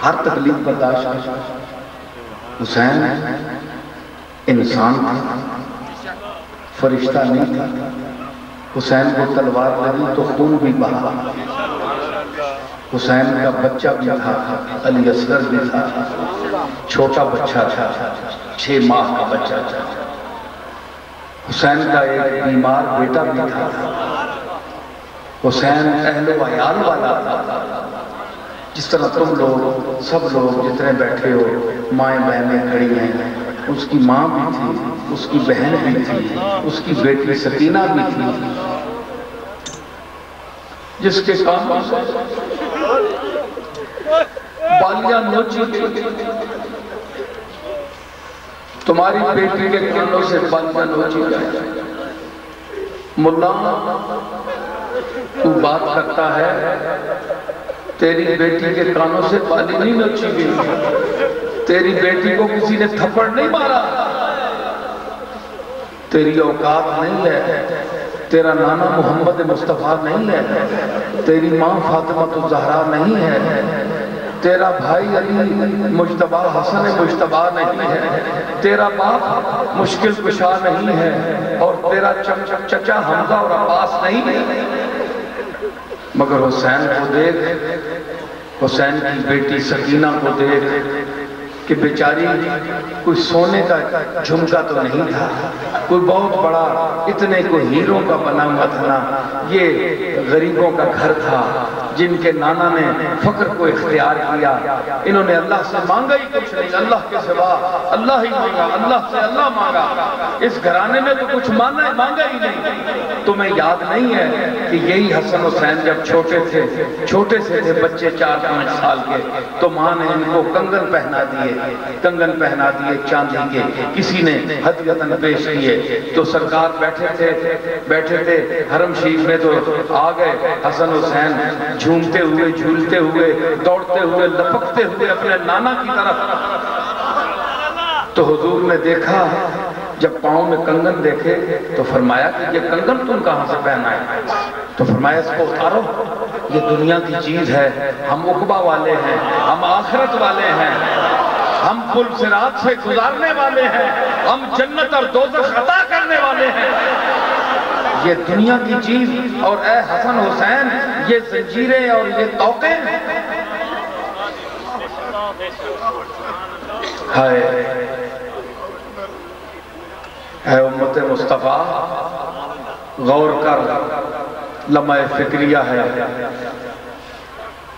ہر تکلیف برداشت کی۔ حسین انسان تھا، فرشتہ نہیں تھا۔ حسین کو تلوار لگی تو خون بھی بہا۔ حسین کا بچہ بھی تھا، علی اصغر بھی تھا، چھوٹا بچہ تھا، 6 ماہ کا بچہ تھا۔ حسین کا ایک بیمار بیٹا بھی تھا۔ حسین اہل و عیال والا تھا، جس طرح تم لوگ سب لوگ جتنے بیٹھے ہو، مائیں بہنیں کھڑی ہیں، اس کی ماں بھی تھی، اس کی بہن بھی تھی، اس کی بیٹی سکینہ بھی تھی، جس کے کانوں سے بالیاں نوچی تھی۔ تمہاری بیٹی کے کانوں سے بالیاں نوچی جائے۔ ملا تو بات کرتا ہے، تیری بیٹی کے کانوں سے بالی نہیں نوچی گئی، تیری بیٹی کو کسی نے تھپڑ نہیں مارا، تیری اوقات نہیں ہے، تیرا نانا محمد مصطفیٰ نہیں ہے، تیری ماں فاطمہ الزہرا نہیں ہے، تیرا بھائی علی مجتبیٰ حسن مجتبیٰ نہیں ہے، تیرا باپ مشکل کشا نہیں ہے، اور تیرا چچا حمزہ اور عباس نہیں ہے۔ مگر حسین کو دیکھ، حسین کی بیٹی سکینہ کو دیکھ کہ بیچاری کوئی سونے کا جھمکا تو نہیں تھا، کوئی بہت بڑا اتنے کوئی ہیروں کا بنا ہوا تھا نا، یہ غریبوں کا گھر تھا جن کے نانا نے فقر کو اختیار کیا۔ انہوں نے اللہ سے مانگا ہی کچھ نہیں، اللہ کے سوا اللہ ہی مانگا، اللہ سے اللہ مانگا۔ اس گھرانے میں تو کچھ مانگا ہی نہیں۔ تمہیں یاد نہیں ہے کہ یہی حسن حسین جب چھوٹے سے تھے بچے 4-5 سال کے، تو ماں نے ان کو کنگن پہنا دیے چاندی کے، کسی نے ہدیۃً پیش کیے، تو سرکار بیٹھے تھے حرم شریف میں، تو آ گئے حسن حسین جھومتے ہوئے، جھولتے ہوئے، دوڑتے ہوئے، لپکتے ہوئے اپنے نانا کی طرف۔ تو حضور نے دیکھا، جب پاؤں میں کنگن دیکھے تو فرمایا کہ یہ کنگن تم کہاں سے پہنا ہے؟ تو فرمایا اس کو اتارو، یہ دنیا کی چیز ہے، ہم عقبہ والے ہیں، ہم آخرت والے ہیں، ہم پل صراط سے گزارنے والے ہیں، ہم جنت اور دوزخ عطا کرنے والے ہیں، یہ دنیا کی چیز، اور اے حسن حسین یہ زنجیریں اور یہ توقیں۔ ہائے اے امت مصطفیٰ، غور کر، لمحہ فکریہ ہے،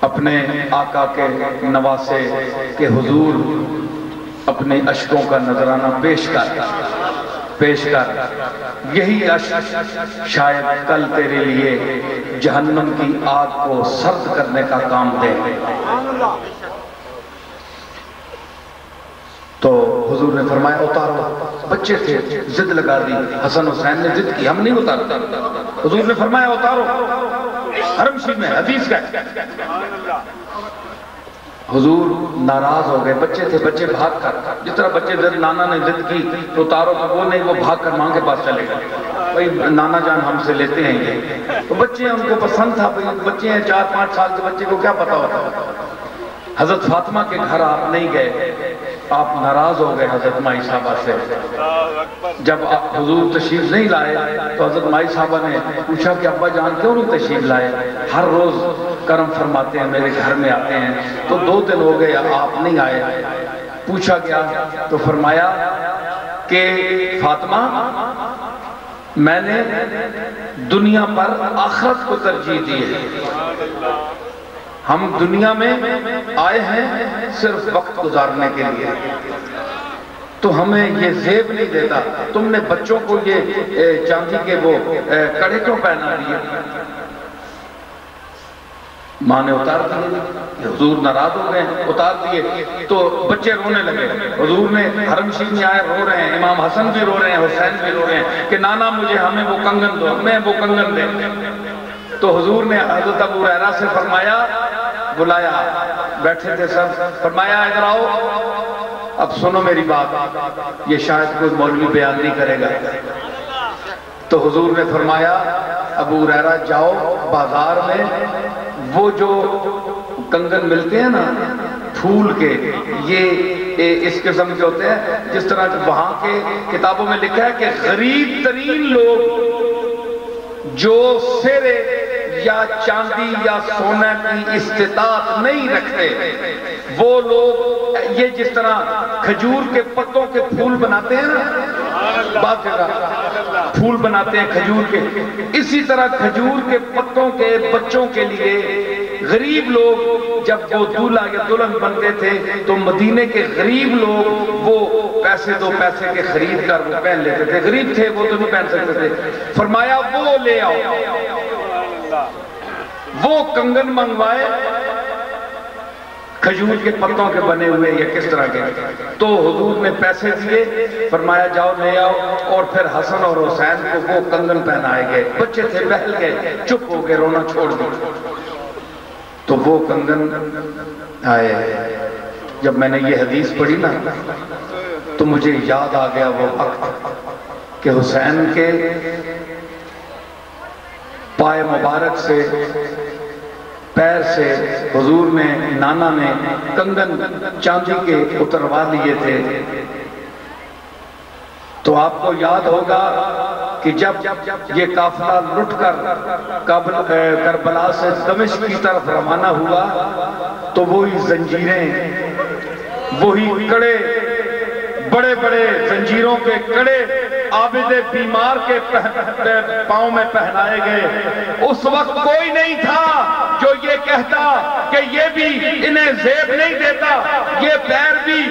اپنے آقا کے نواسے کے حضور اپنے اشکوں کا نذرانہ پیش کر، یہی اشک شاید کل تیرے لیے جہنم کی آگ کو سرد کرنے کا کام دے۔ تو حضور نے فرمایا اتارو، بچے تھے ضد لگا دی، حسن حسین نے ضد کی، ہم نہیں اتارتے، حضور نے فرمایا اتارو، حرم شریف میں حدیث کا۔ حضور ناراض ہو گئے، بچے تھے، بچے بھاگ کر، جس طرح بچے نانا نے ضد کی تو اتارو، تو وہ نہیں، وہ بھاگ کر ماں کے پاس چلے گئے، بھئی نانا جان ہم سے لیتے ہیں یہ، تو بچے ان کو پسند تھا، بچے ہیں 4-5 سال کے بچے کو کیا پتا ہوتا۔ حضرت فاطمہ کے گھر آپ نہیں گئے، آپ ناراض ہو گئے حضرت مائی صاحبہ سے۔ جب حضور تشریف نہیں لائے تو حضرت مائی صاحبہ نے پوچھا کہ ابا جان کیوں نہیں تشریف لائے؟ ہر روز کرم فرماتے ہیں، میرے گھر میں آتے ہیں، تو 2 دن ہو گئے آپ نہیں آئے۔ پوچھا گیا تو فرمایا کہ فاطمہ، میں نے دنیا پر آخرت کو ترجیح دی ہے، ہم دنیا میں آئے ہیں صرف وقت گزارنے کے لیے، تو ہمیں یہ زیب نہیں دیتا، تم نے بچوں کو یہ چاندی کے وہ کڑے کیوں پہنا دیے؟ ماں نے اتار دیے، حضور ناراض ہو گئے، اتار دیے تو بچے رونے لگے۔ حضور نے حرم شریف میں آئے، رو رہے ہیں، امام حسن بھی رو رہے ہیں، حسین بھی رو رہے ہیں کہ نانا مجھے ہمیں وہ کنگن دو، ہمیں وہ کنگن دے۔ تو حضور نے حضرت ابو ہریرہ سے فرمایا، بلایا، بیٹھے تھے سب، فرمایا ادھر آؤ، اب سنو میری بات، یہ شاید کوئی مولوی بیان نہیں کرے گا۔ تو حضور نے فرمایا ابو ہریرہ جاؤ بازار میں وہ جو کنگن ملتے ہیں نا پھول کے، یہ اس قسم کے ہوتے ہیں، جس طرح وہاں کے کتابوں میں لکھا ہے کہ غریب ترین لوگ جو سرے یا چاندی یا سونے کی استطاعت نہیں رکھتے، وہ لوگ یہ جس طرح کھجور کے پتوں کے پھول بناتے ہیں نا، بات جگہ پھول بناتے ہیں کھجور کے، اسی طرح کھجور کے پتوں کے بچوں کے لیے غریب لوگ جب وہ دولہا یا دلہن بنتے تھے تو مدینے کے غریب لوگ وہ پیسے دو پیسے کے خرید کر وہ پہن لیتے تھے، غریب تھے وہ تو نہیں پہن سکتے تھے، فرمایا وہ لے آؤ، وہ کنگن منگوائے کھجور کے پتوں کے بنے ہوئے یا کس طرح کے، تو حضور نے پیسے دیے، فرمایا جاؤ لے آؤ، اور پھر حسن اور حسین کو وہ کنگن پہنائے گئے، بچے تھے بہل گئے، چپ ہو گئے، رونا چھوڑ دیا، تو وہ کنگن آئے۔ جب میں نے یہ حدیث پڑھی نا تو مجھے یاد آ گیا وہ وقت کہ حسین کے پائے مبارک سے پیر سے حضور نے نانا نے کنگن چاندی کے اتروا لیے تھے۔ تو آپ کو یاد ہوگا کہ جب یہ قافلہ لٹ کر کربلا سے دمشق کی طرف روانہ ہوا تو وہی زنجیریں، وہی کڑے، بڑے بڑے زنجیروں کے کڑے عابد بیمار کے پاؤں میں پہنائے گئے۔ اس وقت کوئی نہیں تھا جو یہ کہتا کہ یہ بھی انہیں زیب نہیں دیتا، یہ پیر بھی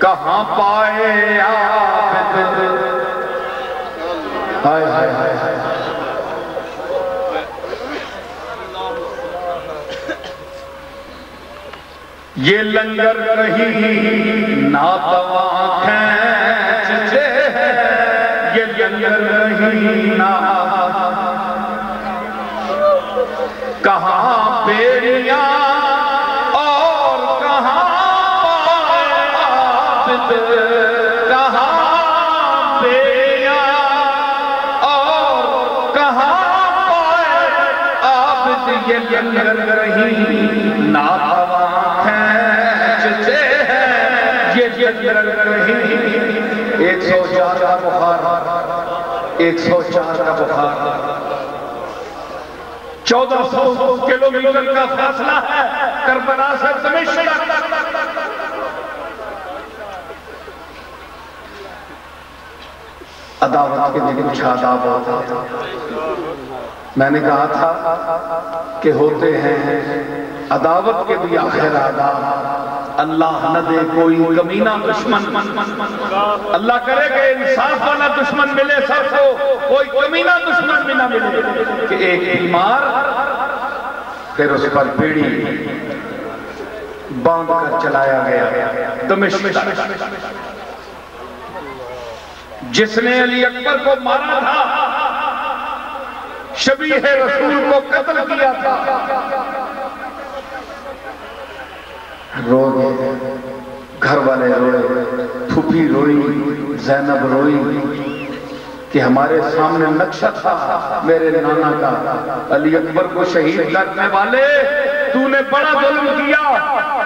کہاں پائے عابد، ہائے ہائے ہائے ہائے، یہ لنگر کہیں ناتواں کھینچتے ہیں، یہ لنگر کہیں کہاں بیڑیاں اور کہاں پائے عابد، کہاں بیڑیاں اور کہاں پائے عابد، یہ لنگر کہیں ناتواں کھینچتے ہیں، یہ لنگر کہیں 104 کا بخار، 104 کا بخار، 1400 کلومیٹر کا فاصلہ ہے کربلا سے دمشق۔ عداوت کے بھی کچھ آداب ہوتا ہے، میں نے کہا تھا کہ ہوتے ہیں عداوت کے بھی آخر آداب، اللہ نہ دے کوئی کمینہ دشمن، اللہ کرے کہ انصاف والا دشمن ملے سب کو، کوئی کمینہ دشمن بھی نہ ملے، کہ ایک بیمار پھر اس پر بیڑی باندھ کر چلایا گیا دمشق، جس نے علی اکبر کو مارا تھا، شبیہ رسول کو قتل کیا تھا، رو گئے، گھر والے روئے، پھوپھی روئی، زینب روئی کہ ہمارے سامنے نقشہ تھا میرے نانا کا، علی اکبر کو شہید کرنے والے تو نے بڑا ظلم کیا،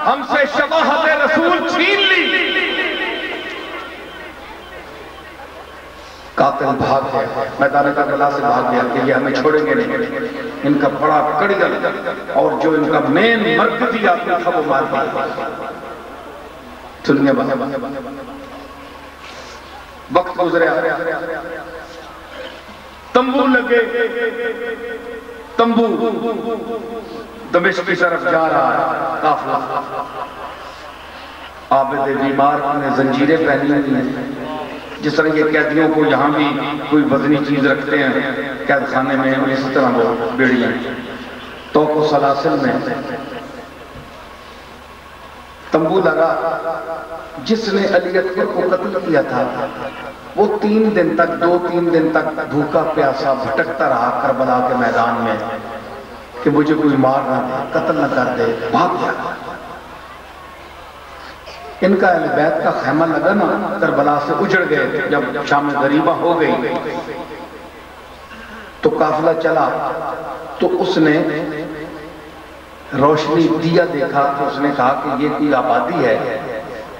ہم سے شباہت رسول چھین لی۔ قاتل بھاگ گیا، میدان کربلا سے بھاگ گیا کہ یہ ہمیں چھوڑیں گے نہیں، ان کا بڑا کڑیل اور جو ان کا مین مرکزی آدمی تھا وہ مار دیا۔ دنیا بنے وقت گزریا، تمبو لگے، تمبو دمشق کی طرف جا رہا ہے قافلہ، عابد بیمار نے زنجیریں پہنی ہوئی ہیں، جس طرح یہ قیدیوں کو یہاں بھی کوئی وزنی چیز رکھتے ہیں قید خانے میں، اسی طرح وہ بیڑیاں، توق و سلاسل میں تمبو لگا۔ جس نے علی اکبر کو قتل کیا تھا وہ 3 دن تک 2-3 دن تک بھوکا پیاسا بھٹکتا رہا کربلا کے میدان میں کہ مجھے کوئی مار نہ دے، قتل نہ کر دے، بھاگ گیا۔ ان کا اہل بیت کا خیمہ لگا نا کربلا سے اجڑ گئے، جب شام غریبہ ہو گئی تو قافلہ چلا تو اس نے روشنی دیا دیکھا تو اس نے کہا کہ یہ کوئی آبادی ہے،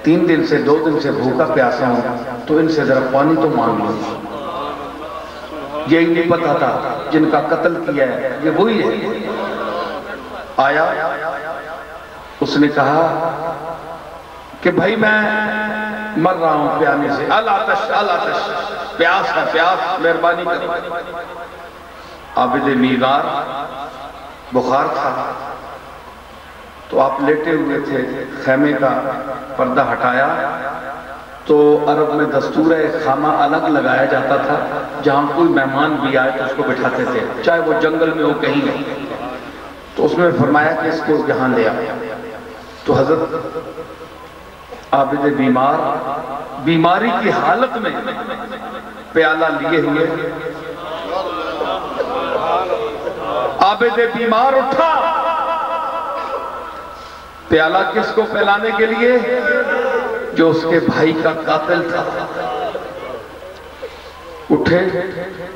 3 دن سے 2 دن سے بھوکا پیاسا ہوں، تو ان سے ذرا پانی تو مانگ لوں۔ یہی نہیں پتا تھا جن کا قتل کیا ہے یہ وہی ہے۔ آیا، اس نے کہا کہ بھائی میں مر رہا ہوں پیانے سے، الاتش الاتش، پیاس ہے پیاس، مہربانی کر۔ عابد میغار بخار تھا تو آپ لیٹے ہوئے تھے، خیمے کا پردہ ہٹایا تو عرب میں دستور ہے خامہ الگ لگایا جاتا تھا، جہاں کوئی مہمان بھی آئے تو اس کو بٹھاتے تھے، چاہے وہ جنگل میں ہو کہیں نہیں۔ تو اس میں فرمایا کہ اس کو یہاں لے آیا۔ تو حضرت عابد بیمار بیماری کی حالت میں پیالہ لیے ہوئے، عابد بیمار اٹھا، پیالہ کس کو پلانے کے لیے؟ جو اس کے بھائی کا قاتل تھا۔ اٹھے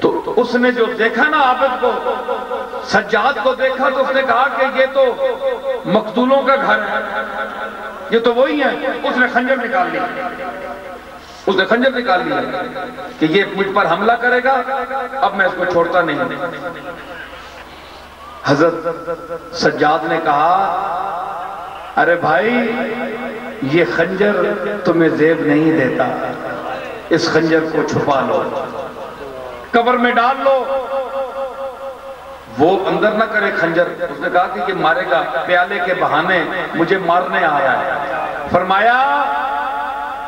تو اس نے جو دیکھا نا عابد کو، سجاد کو دیکھا تو اس نے کہا کہ یہ تو مقتولوں کا گھر ہے، یہ تو وہی ہے۔ اس نے خنجر نکال لیا، اس نے خنجر نکال لیا کہ یہ مجھ پر حملہ کرے گا، اب میں اس کو چھوڑتا نہیں۔ حضرت سجاد نے کہا ارے بھائی یہ خنجر تمہیں زیب نہیں دیتا، اس خنجر کو چھپا لو، قبر میں ڈال لو۔ وہ اندر نہ کرے خنجر، اس نے کہا کہ یہ مارے گا، پیالے کے بہانے مجھے مارنے آیا ہے۔ فرمایا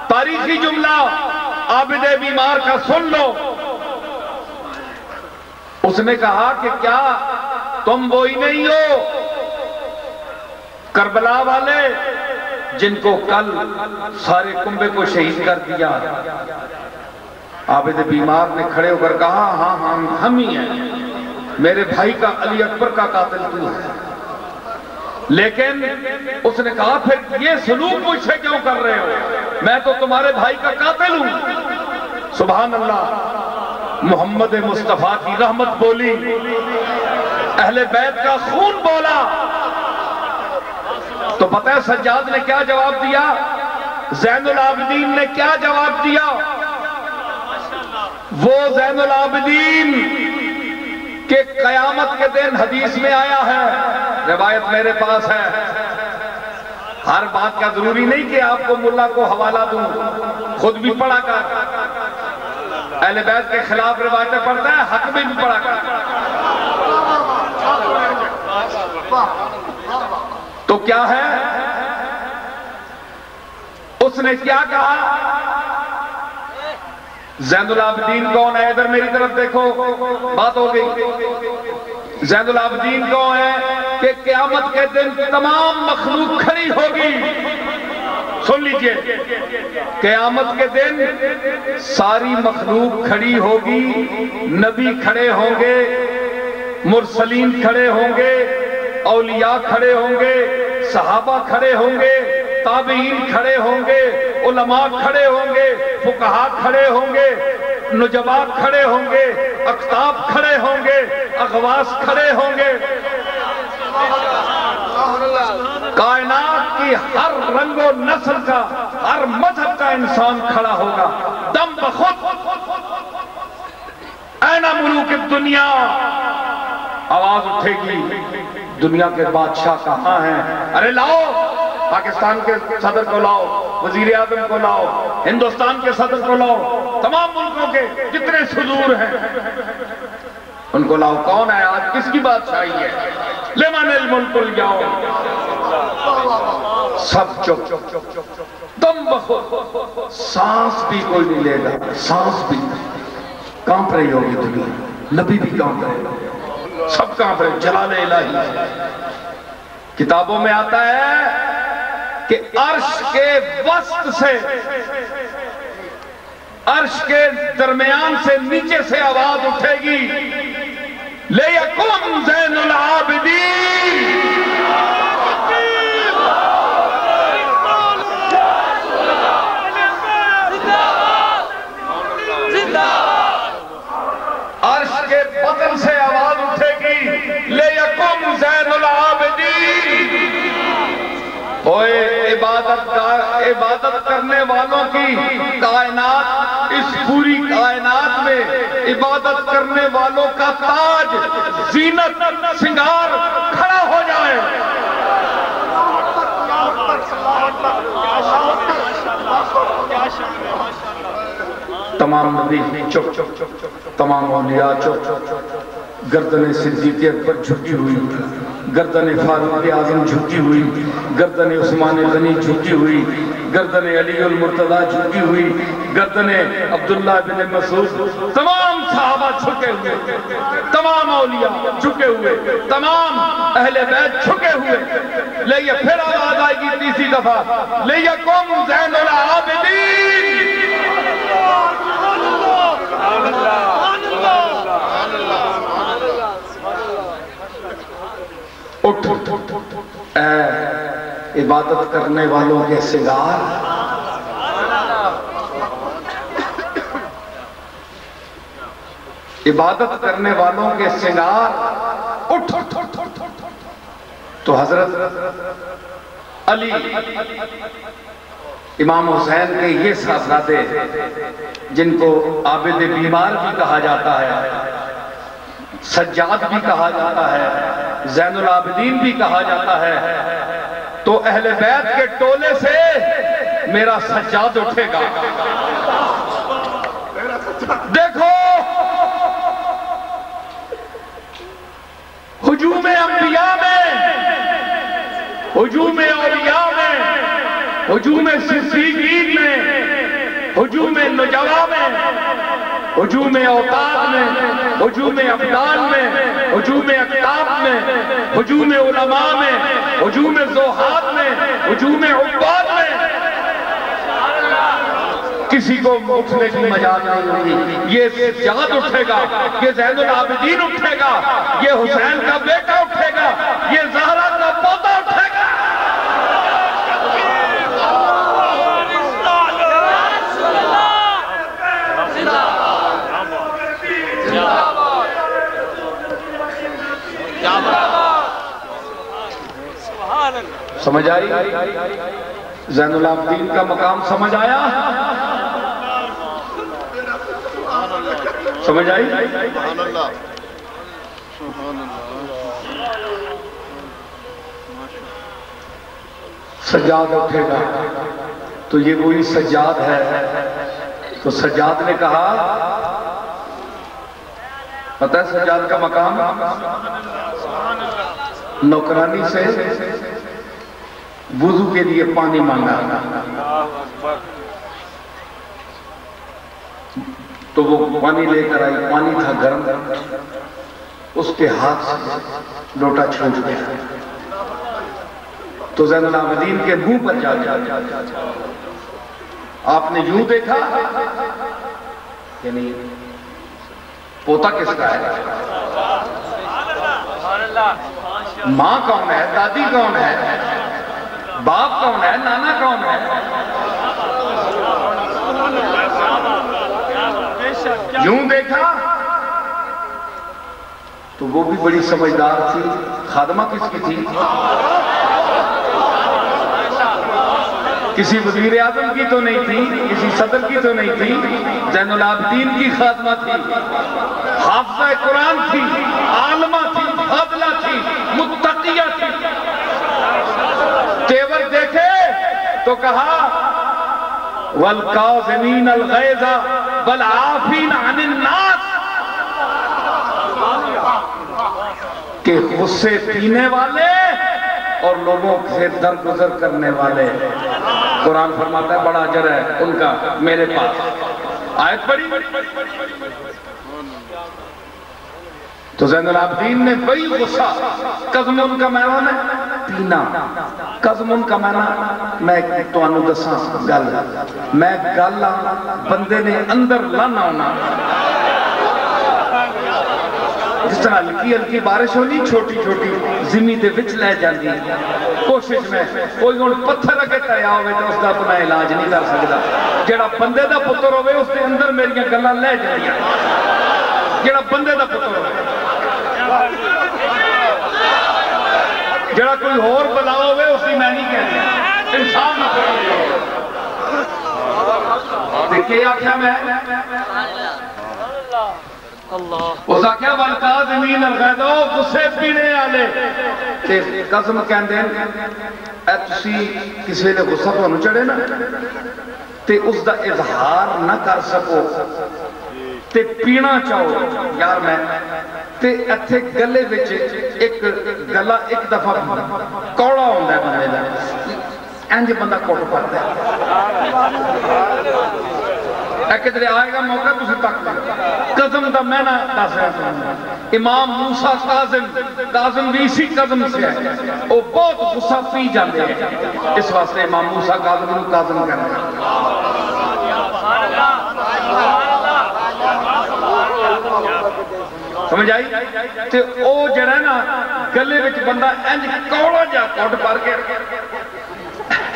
تاریخی جملہ عابد بیمار کا سن لو۔ اس نے کہا کہ کیا تم وہی نہیں ہو کربلا والے جن کو کل سارے کنبے کو شہید کر دیا؟ عابد بیمار نے کھڑے ہو کر کہا ہاں ہاں ہم ہی ہیں، میرے بھائی کا علی اکبر کا قاتل تو ہے۔ لیکن اس نے کہا پھر یہ سلوک مجھ سے کیوں کر رہے ہو؟ میں تو تمہارے بھائی کا قاتل ہوں۔ سبحان اللہ، محمد مصطفیٰ کی رحمت بولی، اہل بیت کا خون بولا۔ تو پتہ ہے سجاد نے کیا جواب دیا؟ زین العابدین نے کیا جواب دیا؟ وہ زین العابدین کہ قیامت کے دن حدیث میں آیا ہے، روایت میرے پاس ہے، ہر بات کا ضروری نہیں کہ آپ کو ملا کو حوالہ دوں، خود بھی پڑھا کر، اہل بیت کے خلاف روایتیں پڑھتا ہے، حق بھی پڑھا کر۔ تو کیا ہے؟ اس نے کیا کہا؟ زین العابدین کون ہے؟ ادھر میری طرف دیکھو، بات ہو گئی۔ زین العابدین کون ہے کہ قیامت کے دن تمام مخلوق کھڑی ہوگی۔ سن لیجئے، قیامت کے دن ساری مخلوق کھڑی ہوگی، نبی کھڑے ہوں گے، مرسلین کھڑے ہوں گے، اولیاء کھڑے ہوں گے، صحابہ کھڑے ہوں گے، تابعین کھڑے ہوں گے، علماء کھڑے ہوں گے، فقہاء کھڑے ہوں گے، نجباء کھڑے ہوں گے، اقطاب کھڑے ہوں گے، اغواس کھڑے ہوں گے۔ کائنات کی ہر رنگ و نسل کا، ہر مذہب کا انسان کھڑا ہوگا، دم بخود این ملوک الدنیا، آواز اٹھے گی دنیا کے بادشاہ کہاں ہیں؟ ارے لاؤ پاکستان کے صدر کو لاؤ، وزیر اعظم کو لاؤ، ہندوستان کے صدر کو لاؤ، تمام ملکوں کے جتنے صدور ہیں ان کو لاؤ۔ کون ہے آج؟ کس کی بادشاہی ہے؟ لمن الملک اليوم، سب چپ، دم بخود، سانس بھی کوئی نہیں لے گا، سانس بھی کانپ رہی ہوگی دنیا، نبی بھی کانپ رہے گا، سب کانپ رہے، جلال الہی۔ کتابوں میں آتا ہے کہ عرش کے وسط سے، عرش کے درمیان سے نیچے سے آواز اٹھے گی، لِيَقُمْ زَيْنُ الْعَابِدِينَ، عرش کے بطن سے آواز اٹھے گی، لِيَقُمْ زَيْنُ الْعَابِدِينَ، اوے عبادت کرنے والوں کی کائنات، اس پوری کائنات میں عبادت کرنے والوں کا تاج، زینت، سنگار کھڑا ہو جائے۔ تمام نبی چپ، تمام اولیاء چپ، گردن صدیق اکبر جھکی ہوئی، گردن فاروق اعظم جھکی ہوئی، گردن عثمان غنی جھکی ہوئی، گردن علی المرتضیٰ جھکی ہوئی، گردن عبداللہ بن مسعود، تمام صحابہ جھکے ہوئے، تمام اولیاء جھکے ہوئے، تمام اہل بیت جھکے ہوئے۔ لئے پھر آواز آئے گی تیسری دفعہ، لَيَكُمْ زَيْنُ الْعَابِدِينَ۔ اٹھ اے عبادت کرنے والوں کے سنگار، عبادت کرنے والوں کے سنگار، اٹھ۔ تو حضرت علی امام حسین کے یہ صاحبزادے جن کو عابد بیمار بھی کہا جاتا ہے، سجاد بھی کہا جاتا ہے، زین العابدین بھی کہا جاتا ہے، تو اہل بیت کے ٹولے سے میرا سجاد اٹھے گا۔ دیکھو ہجوم انبیاء میں، ہجوم اولیاء میں، ہجوم صدیقین میں، ہجوم نجوا میں، ہجوم اوتاد میں، ہجوم ابدال میں، ہجوم اقطاب میں، ہجوم علماء میں، ہجوم زہاد میں، ہجوم عباد میں کسی کو اٹھنے کی مجال نہیں ہوگی۔ یہ سجاد اٹھے گا، یہ زین العابدین اٹھے گا، یہ حسین کا بیٹا اٹھے گا، یہ زہرا کا پوتا اٹھے گا۔ سمجھ آئی؟ زین العابدین کا مقام سمجھ آیا؟ سمجھ آئی؟ سجاد اٹھے گا تو یہ وہی سجاد ہے۔ تو سجاد نے کہا، پتہ ہے سجاد کا مقام؟ نوکرانی سے وضو کے لیے پانی مانگا، تو وہ پانی لے کر آئی، پانی تھا گرم، اس کے ہاتھ سے لوٹا چھوٹ گیا، تو زین العابدین کے منہ پر جا گیا۔ آپ نے یوں دیکھا، یعنی پوتا کس کا ہے؟ ماں کون ہے؟ دادی کون ہے؟ باپ کون ہے؟ نانا کون ہے؟ یوں دیکھا تو وہ بھی بڑی سمجھدار تھی۔ خادمہ کس کی تھی؟ کسی وزیر اعظم کی تو نہیں تھی، کسی صدر کی تو نہیں تھی، زین العابدین کی خادمہ تھی، حافظہ قرآن تھی، عالمہ تھی، فاضلہ تھی، متقیہ تھی۔ تیور دیکھے تو کہا وَالْقَاظِمِينَ الْغَيْظَ وَالْعَافِينَ عَنِ النَّاسِ، کہ غصے پینے والے اور لوگوں سے درگزر کرنے والے۔ قرآن فرماتا ہے بڑا اجر ہے ان کا میرے پاس۔ آیت پڑھی تو زین العابدین نے وہی غصہ، قزمون کا معنی ہے پینا، قزمون کا معنی میں تو انو دساں گل، میں گل بندے نے اندر لانا ہونا، جس طرح ہلکی ہلکی بارش ہونی، چھوٹی چھوٹی زمین دے وچ لے جاندی، کوشش میں کوئی ہن پتھر اگے تیا ہوئے تو اس دا اپنا علاج نہیں کر سکدا، جڑا بندے دا پتر ہوئے اس دے اندر میری گلاں لے جاندیاں، جڑا بندے دا پتر ہوئے، جڑا کوئی اور بلاؤ ہوئے اس کی میں نہیں کہتے انسان نہ کرو دیکھیں آکھیا میں اس آکھیا والقاظمین الغیظ غصے پینے والے تے قسم کہندے اے تسی کسی نے غصہ تانوں چڑھے نا تے اس دا اظہار نہ کر سکو تے پینا چاہو یار میں تے اتھے گلے وچ ایک گلا ایک دفعہ کوڑا ہوندا ہے بندے دا انج بندہ کوٹ پڑتا ہے ایک کدھر آئے گا موقع تسی تک قزم دا میں نہ دس رہا ہوں امام موسیٰ قازم بھی اسی قزم سے ہے وہ بہت غصہ پی جاندے ہیں اس واسطے امام موسیٰ قازم کہتے ہیں سمجھ آئی تے او جڑا ہے نا گلے وچ بندہ انج کوڑا جا کوٹ پار کے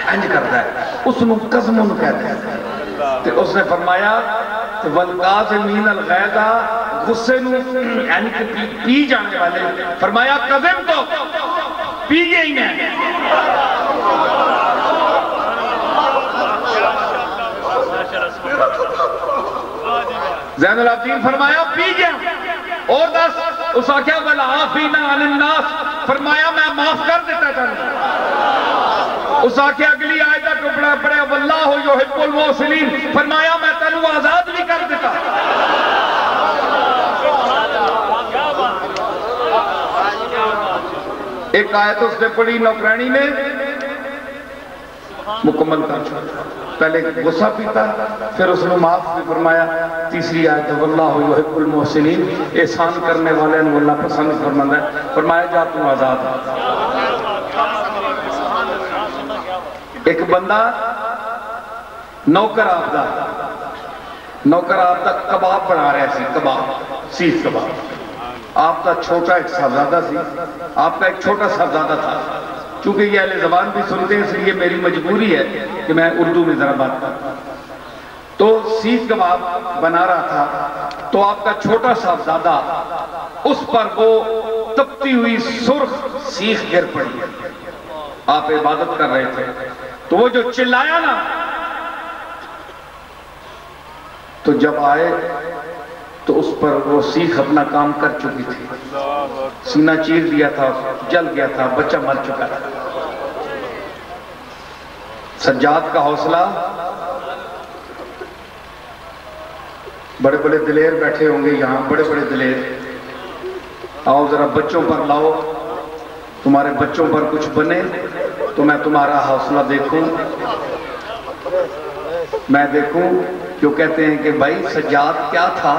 انج کرتا ہے اس نو قزمون کہتے ہیں تے اس نے فرمایا والقاظمین الغیظ غصے نو یعنی کہ پی جانے والے فرمایا قزم تو پی گئے ہی میں زین العابدین فرمایا پی گیا اور دس اس آکھیا والعافین عن الناس فرمایا میں معاف کر دیتا چاہتا اس آکھیا اگلی آیتہ ٹکڑا پڑے واللہ یحب المحسنین فرمایا میں تنو آزاد بھی کر دیتا ایک آیت اس نے پڑھی نوکرانی نے مکمل کر چھوڑا پہلے غصہ پیتا پھر اس نے معاف بھی فرمایا تیسری آیت واللہ یحب المحسنین احسان کرنے والے ان اللہ پسند فرماتا ہے فرمایا جا تو آزاد ہے ایک بندہ نوکر آپ دا کباب بنا رہے سی کباب سیخ کباب آپ کا چھوٹا ایک صاحبزادہ سی آپ کا ایک چھوٹا صاحبزادہ تھا چونکہ یہ اہل زبان بھی سنتے ہیں اس لیے میری مجبوری ہے کہ میں اردو میں ذرا بات کرتا تو سیخ کباب بنا رہا تھا تو آپ کا چھوٹا صاحبزادہ اس پر وہ تپتی ہوئی سرخ سیخ گر پڑی آپ عبادت کر رہے تھے تو وہ جو چلایا نا تو جب آئے تو اس پر وہ سیخ اپنا کام کر چکی تھی سینہ چیر دیا تھا جل گیا تھا بچہ مر چکا تھا سجاد کا حوصلہ بڑے بڑے دلیر بیٹھے ہوں گے یہاں بڑے بڑے دلیر آؤ ذرا بچوں پر لاؤ تمہارے بچوں پر کچھ بنے تو میں تمہارا حوصلہ دیکھوں میں دیکھوں جو کہتے ہیں کہ بھائی سجاد کیا تھا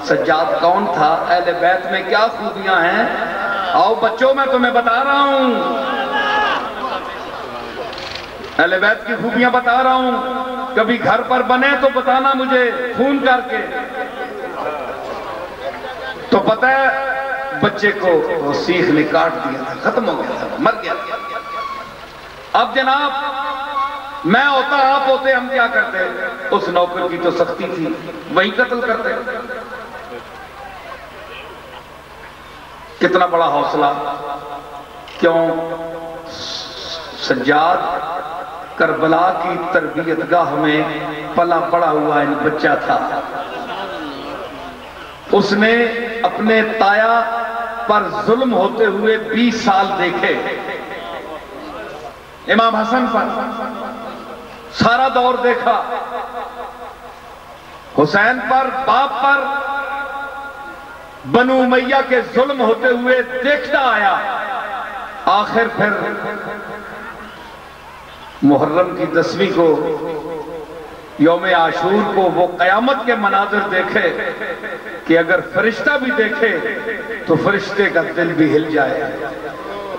سجاد کون تھا اہل بیت میں کیا خوبیاں ہیں آؤ بچوں میں تمہیں بتا رہا ہوں اہل بیت کی خوبیاں بتا رہا ہوں کبھی گھر پر بنے تو بتانا مجھے فون کر کے تو پتہ ہے بچے کو وہ سیخ نے کاٹ دیا تھا ختم ہو گیا تھا مر گیا اب جناب میں ہوتا آپ ہوتے ہم کیا کرتے اس نوکر کی تو سختی تھی وہی قتل کرتے کتنا بڑا حوصلہ کیوں سجاد کربلا کی تربیت گاہ میں پلا پڑا ہوا ایک بچہ تھا اس نے اپنے تایا پر ظلم ہوتے ہوئے 20 سال دیکھے امام حسن پر سارا دور دیکھا حسین پر باپ پر بنو امیہ کے ظلم ہوتے ہوئے دیکھتا آیا آخر پھر محرم کی 10ویں کو یوم عاشور کو وہ قیامت کے مناظر دیکھے کہ اگر فرشتہ بھی دیکھے تو فرشتے کا دل بھی ہل جائے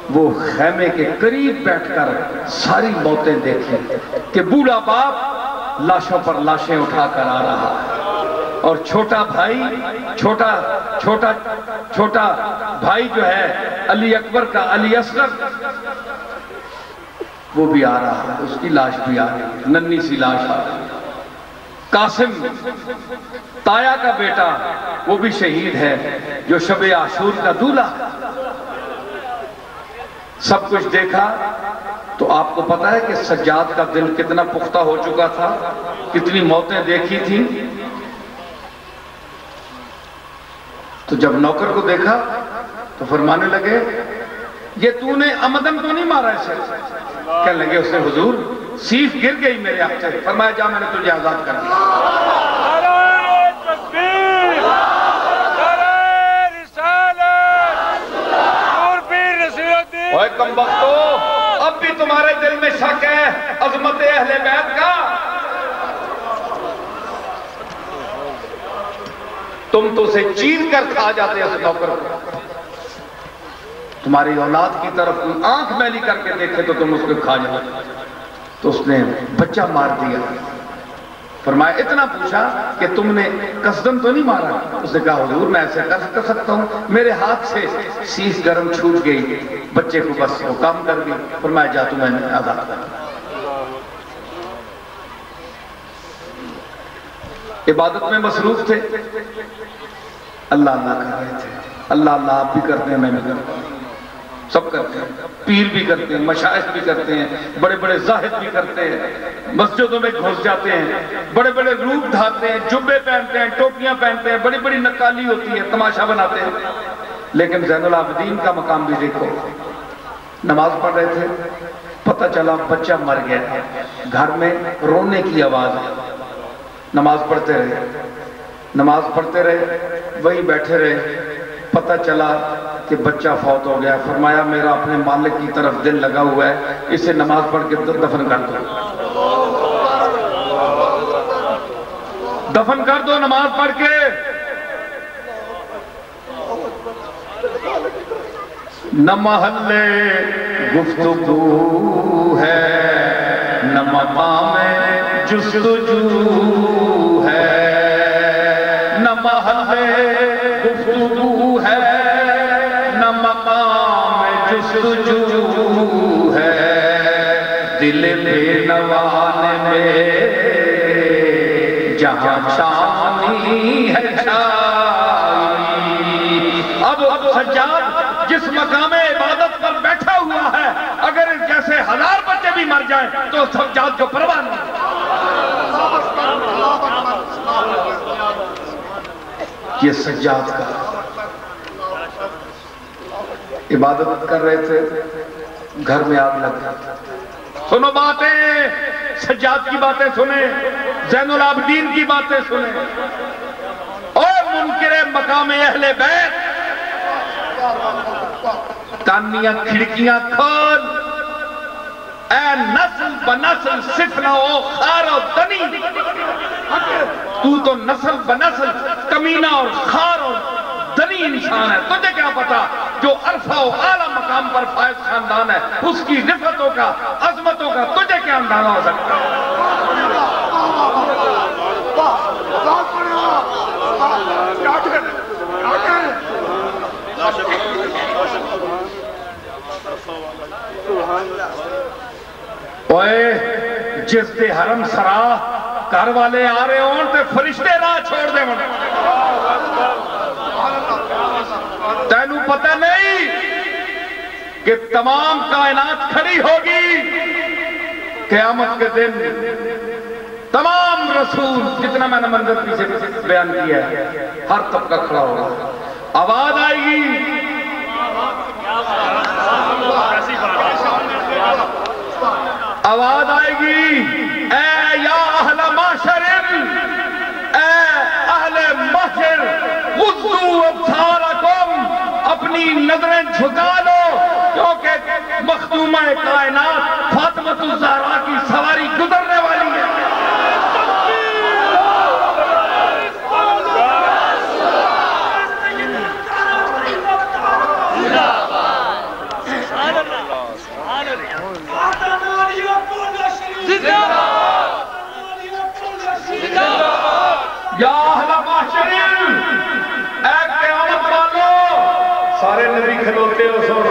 وہ خیمے کے قریب بیٹھ کر ساری موتیں دیکھیں کہ بوڑھا باپ لاشوں پر لاشیں اٹھا کر آ رہا ہے اور چھوٹا بھائی چھوٹا بھائی جو ہے علی اکبر کا علی اصغر وہ بھی آ رہا ہے اس کی لاش بھی آ رہی ہے ننھی سی لاش آ رہی ہے قاسم تایا کا بیٹا وہ بھی شہید ہے جو شب عاشور کا دولہا سب کچھ دیکھا تو آپ کو پتا ہے کہ سجاد کا دل کتنا پختہ ہو چکا تھا، کتنی موتیں دیکھی تھیں. تو جب نوکر کو دیکھا تو فرمانے لگے یہ تو نے عمدن تو نہیں مارا اسے؟ کہنے لگے اس نے حضور سیف گر گئی میرے ہاتھ سے. فرمایا جا میں نے تجھے آزاد کر دیا. اوے کم بختو، اب بھی تمہارے دل میں شک ہے عظمت اہل بیت کا؟ تم تو اسے چیر کر کھا جاتے اس نوکر کو. تمہاری اولاد کی طرف کوئی آنکھ میلی کر کے دیکھے تو تم اس کو کھا جاتے. تو اس نے بچہ مار دیا. فرمایا اتنا پوچھا کہ تم نے قصدن تو نہیں مارا؟ اس نے کہا حضور میں ایسے کر سکتا ہوں، میرے ہاتھ سے سیخ گرم چھوٹ گئی، بچے کو بس وہ کام کر دی. فرمایا جا تو میں نے آزاد کر دیا. عبادت میں مصروف تھے، اللہ اللہ کر رہے تھے. اللہ اللہ آپ بھی کرتے ہیں، میں بھی کرتا ہوں، سب کرتے ہیں. پیر بھی کرتے ہیں، مشائخ بھی کرتے ہیں، بڑے بڑے زاہد بھی کرتے ہیں، مسجدوں میں گھس جاتے ہیں، بڑے بڑے روپ دھاتے ہیں، جبے پہنتے ہیں، ٹوپیاں پہنتے ہیں، بڑی بڑی نقالی ہوتی ہے، تماشا بناتے ہیں. لیکن زین العابدین کا مقام بھی دیکھو. نماز پڑھ رہے تھے، پتہ چلا بچہ مر گیا. گھر میں رونے کی آواز ہے. نماز پڑھتے رہے وہیں بیٹھے رہے. پتہ چلا کہ بچہ فوت ہو گیا. فرمایا میرا اپنے مالک کی طرف دل لگا ہوا ہے، اسے نماز پڑھ کے دفن کر دو. دفن کر دو نماز پڑھ کے. نہ محلے گفتگو ہے، نہ مقام جستجو ہے. نہ محلے گفتگو ہے، نہ مقام جستجو ہے. دل بے نوانے میں جہاں شانی ہے شائی. اب سجاد جس مقام عبادت پر بیٹھا ہوا ہے، اگر جیسے 1000 بچے بھی مر جائیں تو سجاد کو پرواہ نہیں. یہ سجاد کا عبادت کر رہے تھے، گھر میں آگ لگ گئی. سنو باتیں، سجاد کی باتیں سنیں، زین العابدین کی باتیں سنیں. اور منکر مقام اہل بیت کانیاں کھڑکیاں کھول. اے نسل بنسل سفنا و خار و دنی، تو نسل بنسل کمینہ اور خار اور دنی انسان ہے. تجھے کیا پتا جو عرفہ و اعلیٰ مقام پر فائز خاندان ہے، اس کی رفتوں کا، عظمتوں کا تجھے کیا اندازہ ہو سکتا ہے؟ اوئے جس دے حرم سرا گھر والے آ رہے ہوں تے فرشتے راہ چھوڑ دے من. تینوں پتہ نہیں کہ تمام کائنات کھڑی ہوگی قیامت کے دن. تمام رسول، جتنا میں نے منظر پیچھے بیان کیا ہے، ہر طبقہ کھڑا ہوگا. آواز آئے گی، آواز آئے گی، اے یا اہل معاشر، اے اہل محشر، غضوا ابصارکم، اپنی نظریں جھکا لو، کیونکہ مخدومہ کائنات فاطمہ الزہرا کی سواری گزرنے والی ہے. یا اہل معاشر، اے قیامت والو. سارے نبی کھلوتے ہو سن،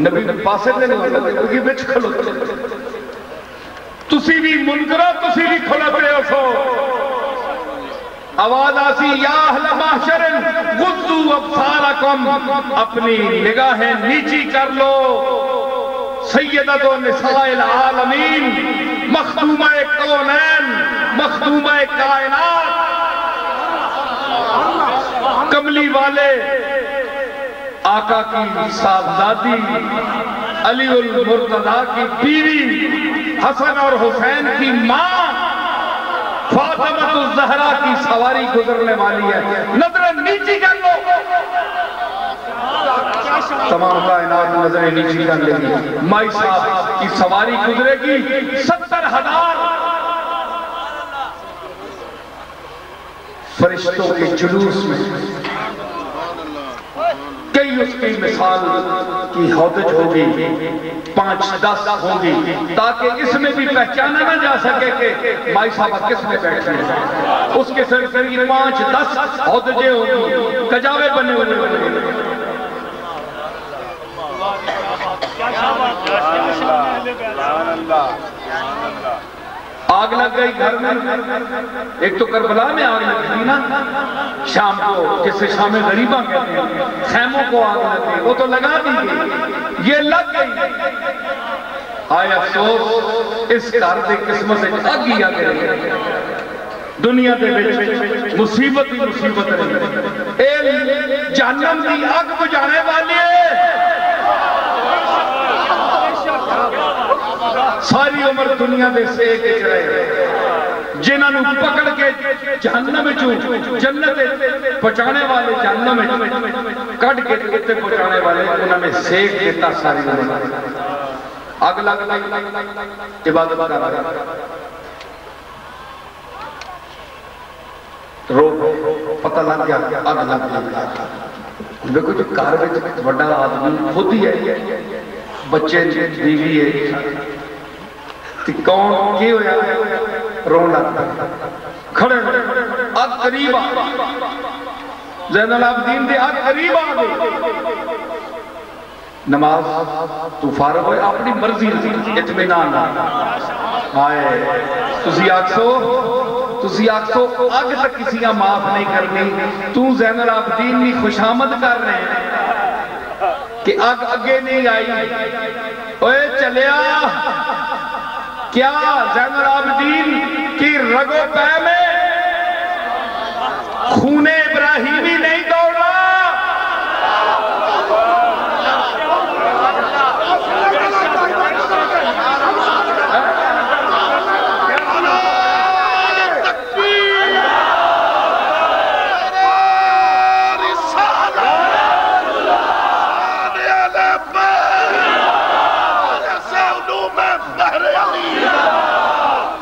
نبی پاسے دے نہیں ہوتے کیونکہ بچ کھلوتے. تسی بھی منکرہ، تسی بھی کھلوتے ہو سو. آواز آسی یا اہل محشر غضوا ابصارکم، اپنی نگاہیں نیچی کر لو، سیدۃ نساء العالمین، مخدومہ کونین، مخدومہ کائنات، کملی والے آقا کی صاحبزادی، علی المرتضیٰ کی بیوی، حسن اور حسین کی ماں، فاطمہ الزہرا کی سواری گزرنے والی ہے، نظریں نیچی کر لو، تمام کائنات نظریں نیچی کر لے گی، مائی صاحب کی سواری گزرے گی 70,000 فرشتوں کے جلوس میں، کئی اس کی مثال کی ہودج ہوگی، 5-10 ہوگی، تاکہ اس میں بھی پہچانا نہ جا سکے کہ مائی صاحبہ کس میں بیٹھے ہیں، اس کے سلسلے 5-10 ہودجیں ہوگی، کجاوے بنے ہوئے، آگ لگ گئی گھر میں، ایک تو کربلا میں آگ لگ گئی نا، شام کو جسے شام غریبہ کہتے ہیں، خیموں کو آگ لگ گئی، وہ تو لگا دی گئی، یہ لگ گئی، آئے افسوس اس گھر دے قسمت سے اگ ہی آ گئی، دنیا دے وچ مصیبت ہی مصیبت رہی، اے جہنم دی اگ بجھانے والی ہے، ساری عمر دنیا دے سے کے چلے، جنہاں نو پکڑ کے جہنم میں جنت پہنچانے والے، جہنم میں کٹ کے اتنے پہنچانے والے، انہوں نے سیک دیتا ساری عمر، آگ لگ عبادت کر رہا رو پتہ لگ گیا، آگ لگ گیا، دیکھو جو کار میں بڑا آدمی خود ہی ہے، بچے بیوی ہے، کون کی ہویا رون لگتا کھڑے آگ قریب آ زین العابدین دے آگ قریب آ گئے، نماز تو فارغ ہوئے، اپنی مرضی اطمینان آئے، تسی آکسو آگ تک کسی کا معاف نہیں کرنی، تو زین العابدین نے خوشامد کر رہے ہیں کہ آگ اگے نہیں آئی، اوے چلیا، کیا زین العابدین کی رگو پہ میں خون ابراہیمی نہیں دوڑ رہا؟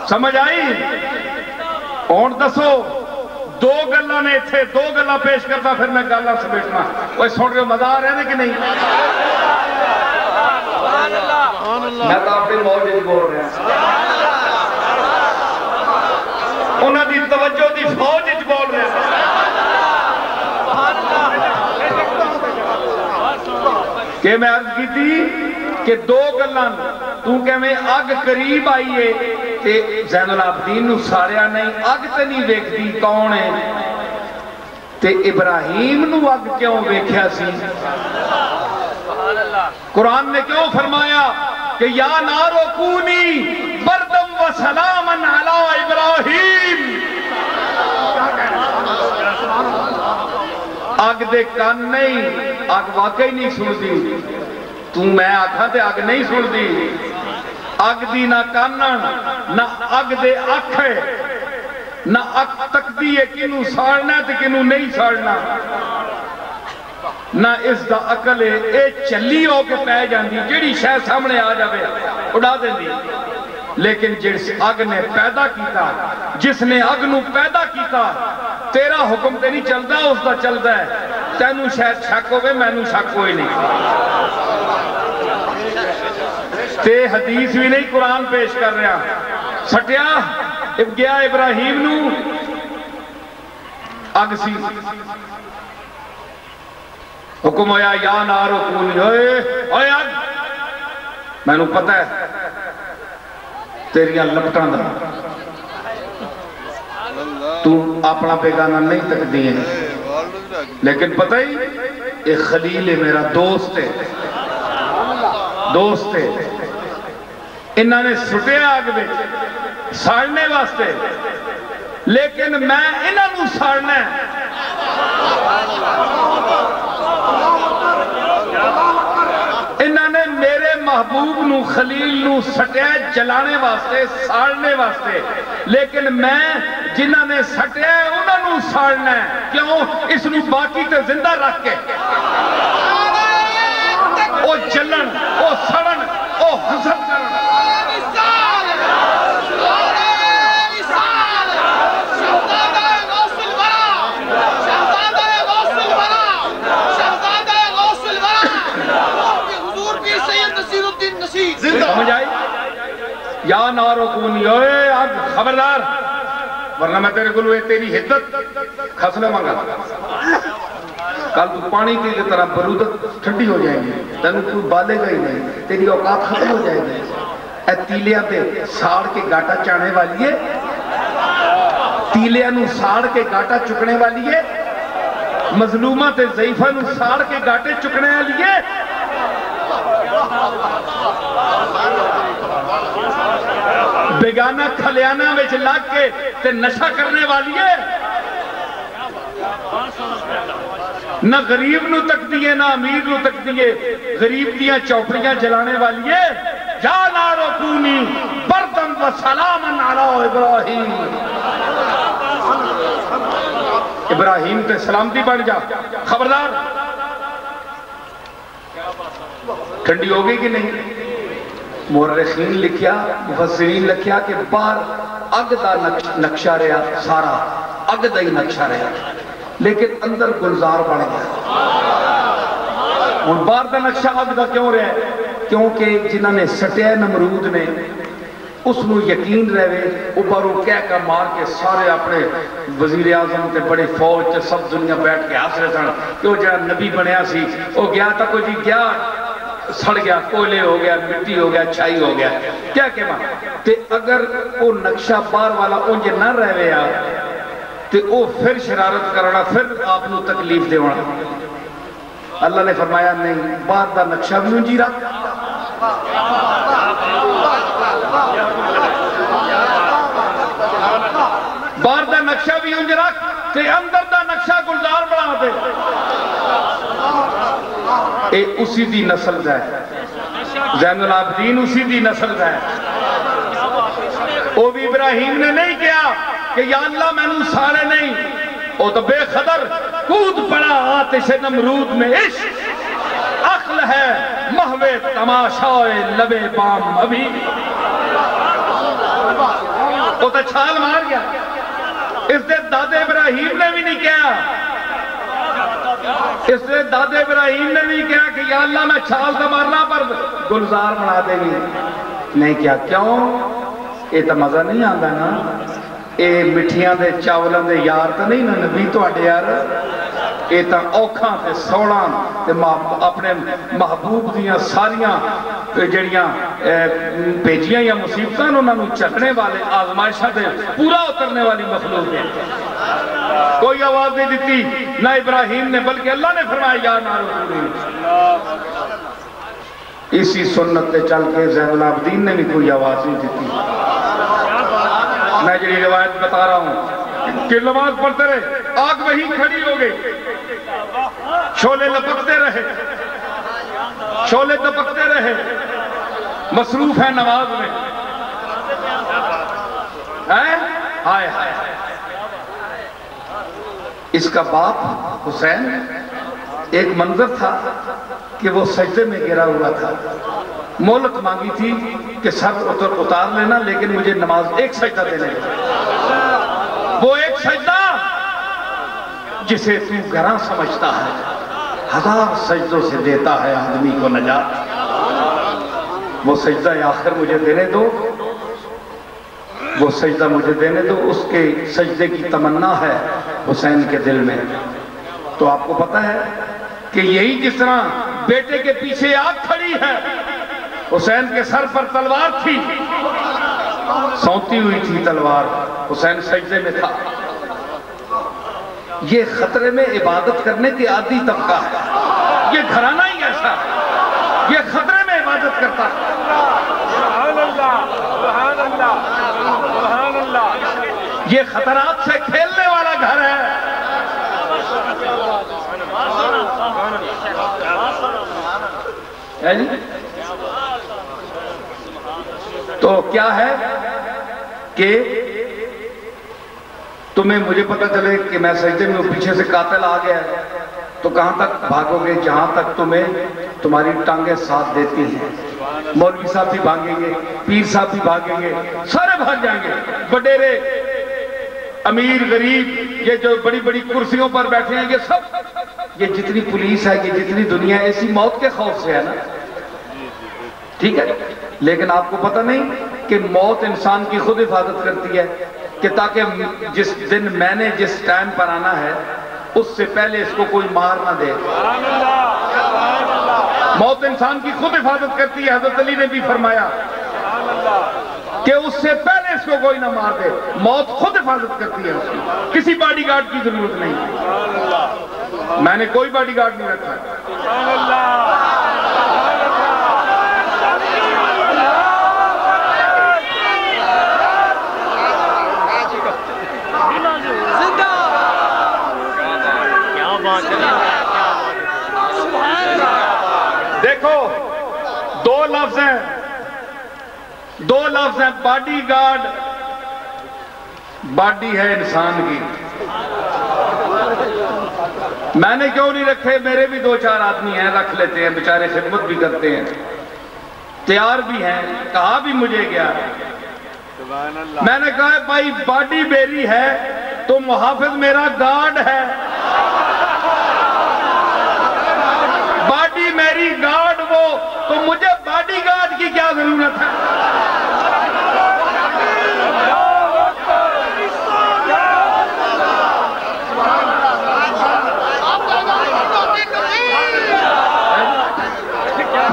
سمجھ آئی؟ اور دسو دو گلہ نے تھے، دو گلہ پیش کرتا پھر میں گلہ سمیٹنا، وہ سن رہے ہو مزہ آ رہے ہیں کہ نہیں؟ میں تو اپنی موجود بول رہے ہیں، انہوں دی توجہ دی فوج اچ بول رہے ہیں، کہ میں عرض کی تھی کہ دو گلہ تو کہ میں آگ قریب آئیے تے زین العابدین نو ساریا نہیں، آگ تے نہیں ویکھتی کون ہے، تے ابراہیم نو آگ کیوں ویکھیا سی؟ قرآن نے کیوں فرمایا کہ یا نارو کونی بردم و سلامن علی ابراہیم، آگ دے کان نہیں، آگ واقعی نہیں سن دی، تو میں آکھا تے آگ نہیں سن دی، آگ دی نہ کانن نہ آگ دے اکھ ہے، نہ اکھ تک دی ہے کنو ساڑنا تے کنو نہیں ساڑنا، نہ اس دا عقل ہے، اے چلی ہو کے پہ جاندی، جیڑی شے سامنے آ جاوے اڑا دیں دی، لیکن جس آگ نے پیدا کیتا، جس نے آگ نو پیدا کیتا، تیرا حکم تے نہیں چلدا، اس دا چلدا ہے، تینوں شاید شک ہوئے، میں نو شک ہوئے نہیں، تے حدیث بھی نہیں قرآن پیش کر رہا، سٹیا گیا ابراہیم نو آگ سی، حکم ہویا یا نارو کونی، اوے آگ، میں نو پتہ ہے تیریاں لپٹاں دا، تو اپنا بیگانہ نہیں تکتی ہے، لیکن پتہ ہی ایک خلیل ہے، میرا دوست ہے، دوست ہے، انہوں نے سٹے آگ بے ساڑھنے واسطے، لیکن میں انہوں نے ساڑھنا ہے۔ انہوں نے میرے محبوب نو خلیل نو سٹیا جلانے واسطے ساڑنے واسطے، لیکن میں جنہوں نے سٹیا ہے انہوں نے ساڑنا ہے۔ کیوں؟ اس نو باقی تے زندہ رکھ کے او جلن، او سڑن، او حسد کرن۔ سمجھ آئی؟ یا نارو کونی، اوے آگ خبردار، ورنہ میں تیرے گلوے تیری حدت کھسلے مانگا۔ کل تو پانی کی طرح برودت ٹھنڈی ہو جائیں گی، تنو کوئی بالے گا ہی نہیں، تیری اوقات ختم ہو جائیں گی۔ اے تیلیاں پہ ساڑ کے گاٹا چانے والی ہے، تیلیاں نو ساڑ کے گاٹا چکنے والی ہے، مظلومہ تے ضعیفہ نو ساڑ کے گاٹے چکنے والی ہے۔ بیگانہ کھلیانہ میں لگ کے تے نشہ کرنے والی ہے، نہ غریب نو تک دیئے نہ امیر نو تک دیئے، غریب دیاں چوپڑیاں جلانے والی ہے۔ یا نارو کونی بردن و سلامن علی ابراہیم، ابراہیم تے سلامتی بڑھ جا، خبردار۔ ٹھنڈی ہو گئی کہ نہیں؟ مورخین لکھیا، مفسرین لکھیا کہ باہر اگ دا نقشہ رہا، سارا اگ دا ہی نقشہ رہا، لیکن اندر گلزار بڑھ گیا۔ اور باہر دا نقشہ اگ دا کیوں رہا ہے؟ کیونکہ جنہوں نے سٹیا نمرود نے اس نو یقین رہے، اوپروں کہہ کا مار کے سارے اپنے وزیر اعظم تے بڑے فوج تے سب دنیا بیٹھ کے ہنس رہے سن کہ وہ جہاں نبی بنیا سی وہ گیا تھا کوئی جی گیا سڑ گیا، کوئلے ہو گیا، مٹی ہو گیا، چھائی ہو گیا، کیا کہ ماں تے اگر وہ نقشہ بار والا انجھے نہ رہے آ تے وہ پھر شرارت کرنا، پھر آپ نو تکلیف دے ہونا۔ اللہ نے فرمایا نہیں، بار دا نقشہ بھی انجھی رکھ، بار دا نقشہ بھی انجھی رکھ تے اندر دا نقشہ گلزار بڑھا دے۔ اے اسی دی نسل دا ہے، زین العابدین اسی دی نسل دا ہے۔ وہ بھی ابراہیم نے نہیں کیا کہ یا اللہ میں نو سارے نہیں، وہ تو بے خدر کود پڑا آتش نمرود میں، عشق عقل ہے محو تماشائے لبے بام ابھی، وہ تو چھال مار گیا۔ اس دے دادے ابراہیم نے بھی نہیں کیا، اس نے دادے ابراہیم نے نہیں کہا کہ یا اللہ میں چھال سے مارنا پر گلزار بنا دے گی، نہیں کیا۔ کیوں؟ یہ تو مزہ نہیں آتا نا، یہ مٹھیاں دے چاولاں دے یار تو نہیں نا نبی تو آڈے یار، یہ تو اوکھاں تے سوڑاں تے اپنے محبوب دیاں ساریاں جڑیاں پیجیاں یا مصیبتاں انہوں نے چکنے والے آزمائشہ دے پورا اترنے والی مخلوق ہے۔ کوئی آواز نہیں دیتی نہ ابراہیم نے، بلکہ اللہ نے فرمایا یا نارو کونی۔ اسی سنت تے چل کے زین العابدین نے بھی کوئی آواز نہیں دیتی۔ میں جڑی روایت بتا رہا ہوں کہ نماز پڑھتے رہے، آگ وہی کھڑی ہو گئی، شولے لپکتے رہے، شولے دپکتے رہے، مصروف ہے نماز میں۔ ہائے ہائے، اس کا باپ حسین ایک منظر تھا کہ وہ سجدے میں گرا ہوا تھا، مولت مانگی تھی کہ سر اتار لینا لیکن مجھے نماز ایک سجدہ دینے لگا۔ وہ ایک سجدہ جسے تو گراں سمجھتا ہے، ہزار سجدوں سے دیتا ہے آدمی کو نجات۔ وہ سجدہ آخر مجھے دینے دو، وہ سجدہ مجھے دینے دو۔ اس کے سجدے کی تمنا ہے حسین کے دل میں۔ تو آپ کو پتہ ہے کہ یہی جس طرح بیٹے کے پیچھے آگ کھڑی ہے، حسین کے سر پر تلوار تھی، سونتی ہوئی تھی تلوار، حسین سجدے میں تھا، یہ خطرے میں عبادت کرنے کے عادی طبقہ ہے، یہ گھرانہ ہی ایسا ہے، یہ خطرے میں عبادت کرتا ہے۔ سبحان اللہ، سبحان اللہ، سبحان اللہ، یہ خطرات سے کھیلنے والا گھر ہے۔ ہے جی؟ تو کیا ہے کہ تمہیں مجھے پتہ چلے کہ میں سجدے میں پیچھے سے قاتل آ گیا ہے تو کہاں تک بھاگو گے؟ جہاں تک تمہیں تمہاری ٹانگیں ساتھ دیتی ہیں۔ مولوی صاحب بھی بھاگیں گے، پیر صاحب بھی بھاگیں گے، سارے بھاگ جائیں گے، وڈیرے، امیر، غریب، یہ جو بڑی بڑی کرسیوں پر بیٹھے ہیں، یہ سب، یہ جتنی پولیس ہے، یہ جتنی دنیا ہے، اسی موت کے خوف سے ہے نا، ٹھیک ہے؟ لیکن آپ کو پتہ نہیں کہ موت انسان کی خود حفاظت کرتی ہے کہ تاکہ جس دن میں نے جس ٹائم پر آنا ہے اس سے پہلے اس کو کوئی مار نہ دے۔ موت انسان کی خود حفاظت کرتی ہے، حضرت علی نے بھی فرمایا کہ اس سے پہلے اس کو کوئی نہ مار دے، موت خود حفاظت کرتی ہے اس کی، کسی باڈی گارڈ کی ضرورت نہیں۔ میں نے کوئی باڈی گارڈ نہیں رکھا۔ دیکھو دو لفظ ہیں، باڈی گارڈ، باڈی ہے انسان کی، میں نے کیوں نہیں رکھے؟ میرے بھی 2-4 آدمی ہیں، رکھ لیتے ہیں، بیچارے خدمت بھی کرتے ہیں، تیار بھی ہیں، کہا بھی مجھے گیا، میں نے کہا بھائی باڈی میری ہے تو محافظ میرا گارڈ ہے، باڈی میری گارڈ وہ، تو مجھے باڈی گارڈ کی کیا ضرورت ہے؟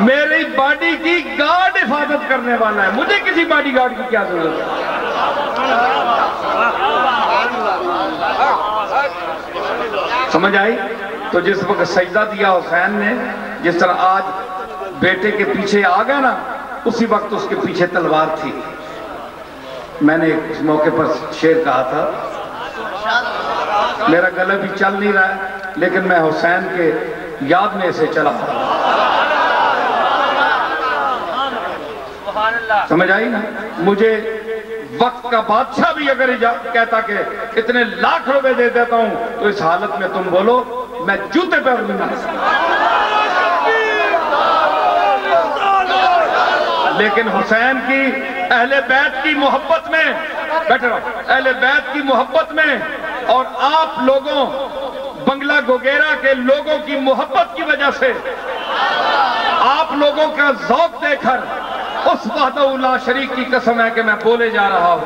میری باڈی کی گارڈ حفاظت کرنے والا ہے، مجھے کسی باڈی گارڈ کی کیا ضرورت ہے؟ سمجھ آئی؟ تو جس وقت سجدہ دیا حسین نے، جس طرح آج بیٹے کے پیچھے آ گیا نا، اسی وقت اس کے پیچھے تلوار تھی۔ میں نے اس موقع پر شعر کہا تھا، میرا گلہ بھی چل نہیں رہا ہے لیکن میں حسین کے یاد میں اسے چلا تھا۔ سمجھ آئی نا؟ مجھے وقت کا بادشاہ بھی اگر کہتا کہ اتنے لاکھ روپے دے دیتا ہوں تو اس حالت میں تم بولو میں جوتے پہ دوں گا، لیکن حسین کی اہل بیت کی محبت میں، بیٹھے رہو، اہل بیت کی محبت میں اور آپ لوگوں بنگلہ گوگیرا کے لوگوں کی محبت کی وجہ سے، آپ لوگوں کا ذوق دے کر اس وحدہ لا شریک کی قسم ہے کہ میں بولے جا رہا ہوں۔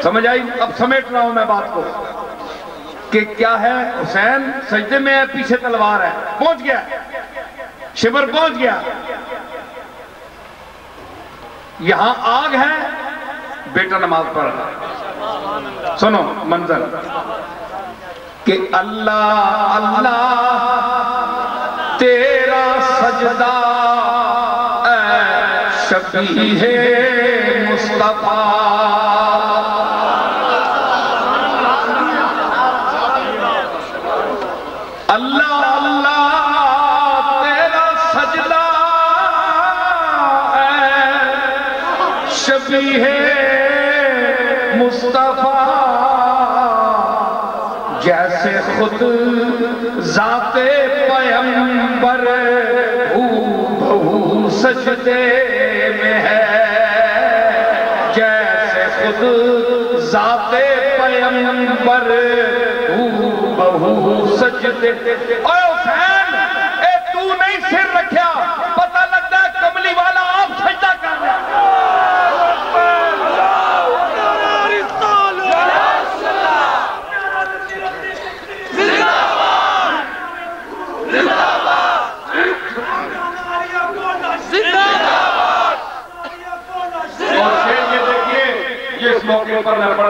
سمجھ آئی؟ اب سمیٹ رہا ہوں میں بات کو کہ کیا ہے، حسین سجدے میں ہے، پیچھے تلوار ہے، پہنچ گیا، شبر پہنچ گیا، یہاں آگ ہے، بیٹا نماز پڑھ رہا ہے۔ سنو منظر کہ اللہ اللہ تیرا سجدہ اے شبیہ مصطفیٰ، اللہ اللہ تیرا سجدہ اے شبیہ مصطفیٰ، جیسے خود ذات پیغمبر بہو سجدے میں ہے، جیسے خود ذات پیغمبر بہو سجدے۔ اے حسین، اے تو نہیں سر رکھیا، پتہ لگتا ہے کملی والا آپ سجدہ کر رہے ہیں۔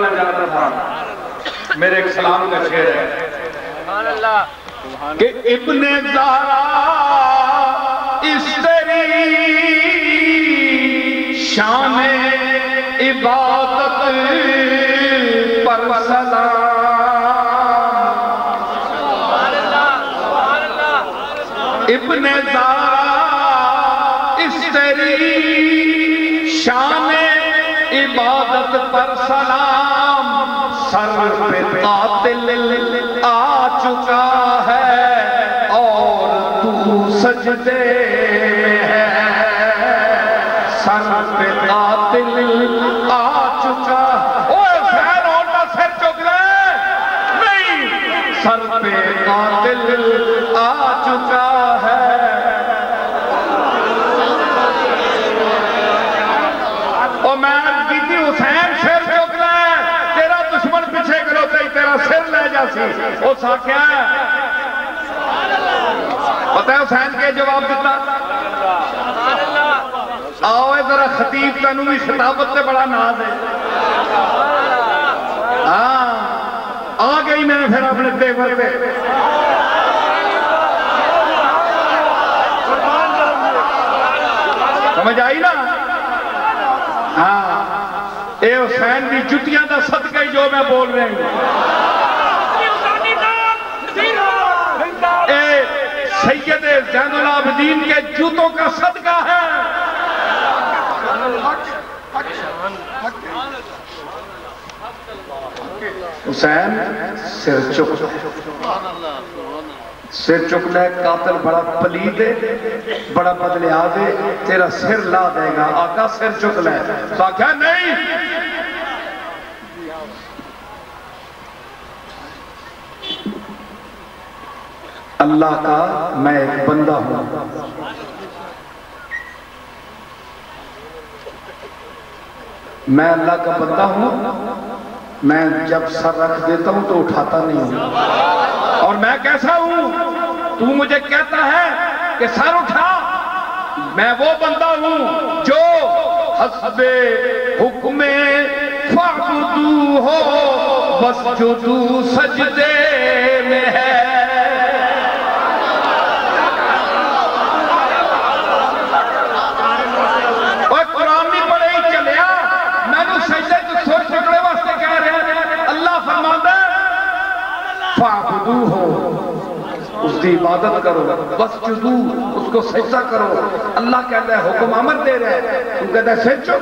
لے جاتا تھا. میرے ایک سلام کا شعر ہے کہ ابن زہرا اس تیری شان عبادت پر سلام. ابن زہرا اس تیری شان عبادت پر سلام. سر پہ قاتل آ چکا ہے اور تو سجدے میں ہے. سر پہ قاتل آ چکا. اوہ حسین ہوتا سر چک رہے نہیں. سر پہ قاتل آ چکا ہے. اور میں کی تھی حسین سر چک رہے تیرا دشمن پیچھے کرو تیرا سر لے جا سی. وہ سا کیا ہے پتہ ہے حسین کے جواب دیتا. آؤ ذرا خطیب تینوں بھی خطابت سے بڑا ناز ہے. ہاں آ گئی میں پھر اپنے دیور پہ. سمجھ آئی نا. ہاں اے حسین بھی جتیاں دا صدقہ ہی جو میں بول رہے ہیں. اے سید زین العابدین کے جوتوں کا صدقہ ہے. حسین سر چکنا ہے. قاتل بڑا پلید ہے بڑا بدلیاب ہے. تیرا سر لا دے گا. آقا سر چکنا ہے. تو کیا نہیں اللہ کا میں ایک بندہ ہوں. میں اللہ کا بندہ ہوں. میں جب سر رکھ دیتا ہوں تو اٹھاتا نہیں ہوں. اور میں کیسا ہوں تو مجھے کہتا ہے کہ سر اٹھا. میں وہ بندہ ہوں جو حسب حکم فعبدو ہو واسجدو سجدے میں ہے. اور قرآن نہیں پڑھے ہی چلیا میں نے سجدے تو سوچ پکڑے واسطے کہہ رہے ہیں. اللہ فرماتا ہے فعبدو ہو اس کی عبادت کرو واسجدو اس کو سجدہ کرو. اللہ کہتا ہے حکم امر دے رہے ہیں تم کہتا ہے سر چک.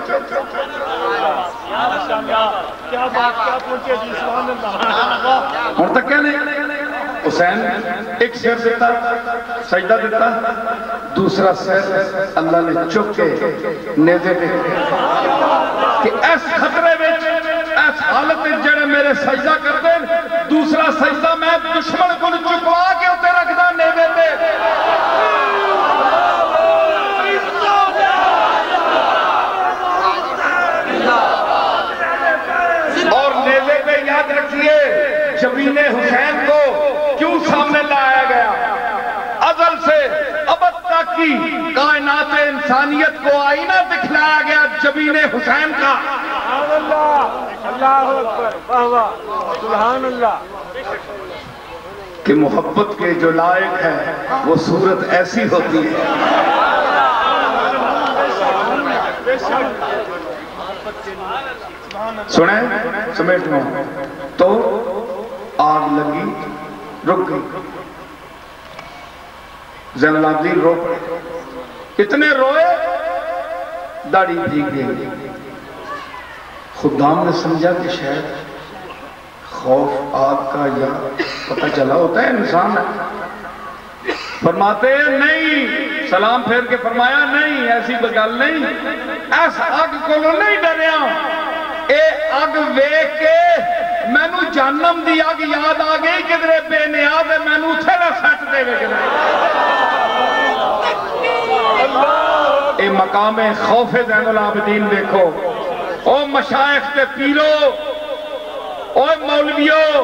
کیا بات کیا پہنچے جی سبحان اللہ. اور تک کیا نہیں حسین ایک سر دیتا سجدہ دیتا دوسرا سر اللہ نے چک کے نیزے پہ کہ ایس خطرے میں ایس حالت جڑے میرے سجدہ کر دیں. دوسرا سجدہ میں دشمن کو چکوا کے ہوتے رکھ دا نیزے پہ. اور نیزے پہ یاد رکھیے جبین حسین کو کیوں سامنے لایا گیا. ازل سے ابد تک کی کائنات انسانیت کو آئینہ دکھلایا گیا جبین حسین کا. سبحان اللہ اللہ اکبر واہ واہ سبحان اللہ. کہ محبت کے جو لائق ہے وہ صورت ایسی ہوتی ہے. سنیں سمیٹ میں تو آگ لگی رک گئی. زین العابدین رو پڑے. اتنے روئے داڑھی بھیگ گئی. خدام نے سمجھا کہ شاید خوف آگ کا یا پتہ چلا ہوتا ہے انسان ہے. فرماتے ہیں نہیں. سلام پھیر کے فرمایا نہیں ایسی بگل نہیں. ایسا آگ کو نہیں ڈریا. اے آگ ویک کے میں نو جہنم دی آگ یاد آ گئی کدھرے بے نیاز ہے میں نو تھے نہ سٹ دے وے گئے. اے مقام خوف زین العابدین دیکھو. او مشائخ تے پیرو او مولویو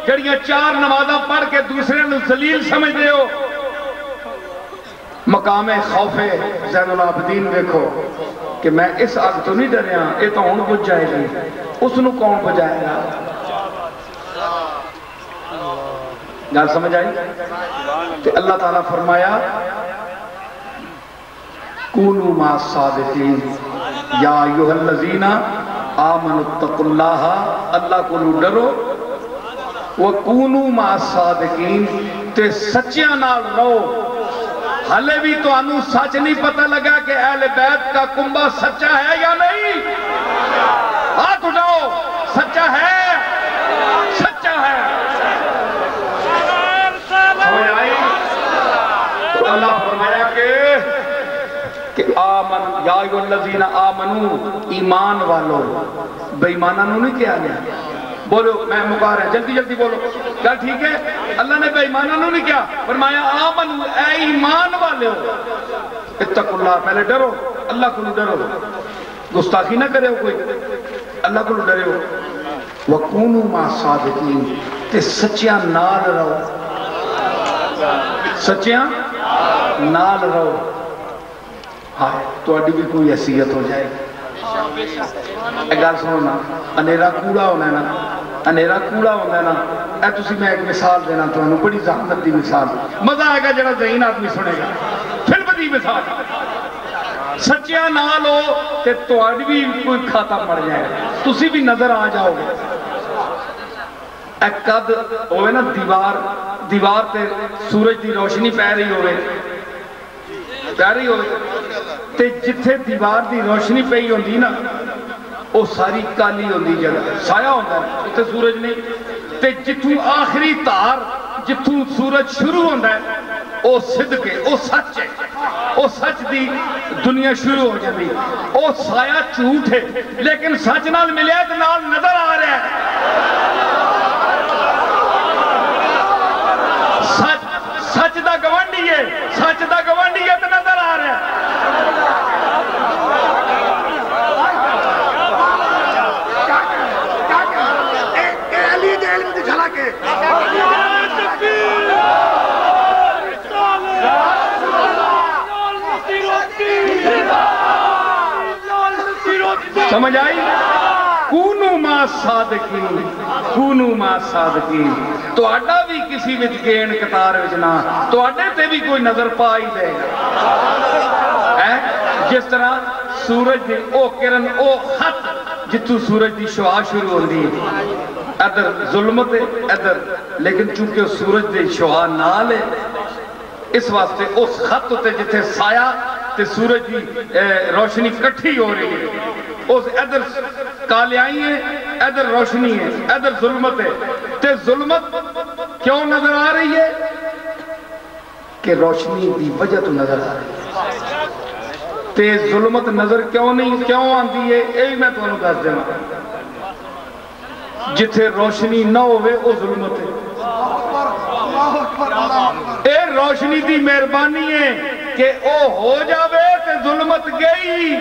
جڑیاں 4 نمازاں پڑھ کے دوسرے نو ذلیل سمجھ دے ہو. مقام خوف زین العابدین دیکھو کہ میں اس آگ تو نہیں ڈریا. یہ تو ہون بجھ جائے گی. اس نو کون بجائے گا؟ گل سمجھ آئی؟ کہ اللہ تعالیٰ فرمایا کونوا مع الصادقین یا ایھا الذین آمنوا اتقوا اللہ، اللہ کو ڈرو، وکونوا مع الصادقین، تے سچیاں نال رہو۔ حالے بھی تو انہوں سچ نہیں پتہ لگا کہ اہل بیت کا کنبہ سچا ہے یا نہیں؟ ہاتھ اٹھاؤ، سچا ہے؟ سچا ہے؟ سمجھ آئی؟ تو اللہ فرمایا کہ آمن یا ایھا الذین آمنو، ایمان والو، بے ایمانہ نو نہیں کیا گیا؟ بولو، میں مکار ہے، جلدی جلدی بولو، کیا ٹھیک ہے؟ اللہ نے بے ایمانہ نو نہیں کیا، فرمایا آمن، اے ایمان والے ہو، اتقوا اللہ، پہلے ڈرو، اللہ کو ڈرو، گستاخی نہ کرے ہو کوئی، اللہ کو ڈرے ہو، وَقُونُوا مَعَ الصَّادِقِينَ، تے سچیاں نال رہو، سچیاں نال رہو۔ ہاں تو اڈی بھی کوئی حیثیت ہو جائے گی۔ ایک گل سنو نا، انیرا کوڑا ہونا ہے نا، انیرا کوڑا ہونا ہے نا، اے تسی میں ایک مثال دینا تو انہوں بڑی زحمت دی مثال، مزہ آئے گا جڑا ذہین آدمی سنے گا، پھر بڑی مثال، سچیاں نال ہو تے تو اڈی بھی کوئی کھاتا مر جائے گا، تسی بھی نظر آ جاؤ گے۔ ایک قد ہوئے نا دیوار تے سورج دی روشنی پہ رہی ہوئے، پیاری ہوئے تے جتھے دیوار دی روشنی پئی ہوندی نا او ساری کالی ہوندی جگہ، سایہ ہوندا ہے، اتھے سورج نہیں، تے جتھوں آخری تار جتھوں سورج شروع ہوندا ہے او صدق ہے، او سچ ہے، او سچ دی دنیا شروع ہو جاندی، او سایہ جھوٹ ہے لیکن سچ نال ملیا تے نال نظر آ رہا ہے، سچ دا گوانڈی ہے، سچ دا گوانڈی ہے تو نظر آ رہا ہے۔ علی دے علم دی جھلک ہے۔ سمجھ آئی؟ کونوا مع الصادقین، کونوا مع الصادقین، تو اڈا بھی کسی وچ گین قطار وچ نہ، تو اڈے تے بھی کوئی نظر پا ہی دے گا، جس طرح سورج دی او کرن او خط جتوں سورج دی شعاع شروع ہوندی ہے، ادھر ظلمت ہے ادھر، لیکن چونکہ سورج دی شعاع نال ہے اس واسطے اس خط تے جتھے سایہ تے سورج دی روشنی کٹھی ہو رہی ہے، اس ادھر کالیائی ہے ادھر روشنی ہے ادھر ظلمت ہے، تے ظلمت کیوں نظر آ رہی ہے کہ روشنی دی وجہ تو نظر آ رہی ہے، تے ظلمت نظر کیوں نہیں کیوں آندی ہے، اے میں تو انہوں دس دینا، جتھے روشنی نہ ہوئے او ظلمت ہے، اے روشنی دی مہربانی ہے کہ او ہو جاوے تے ظلمت گئی،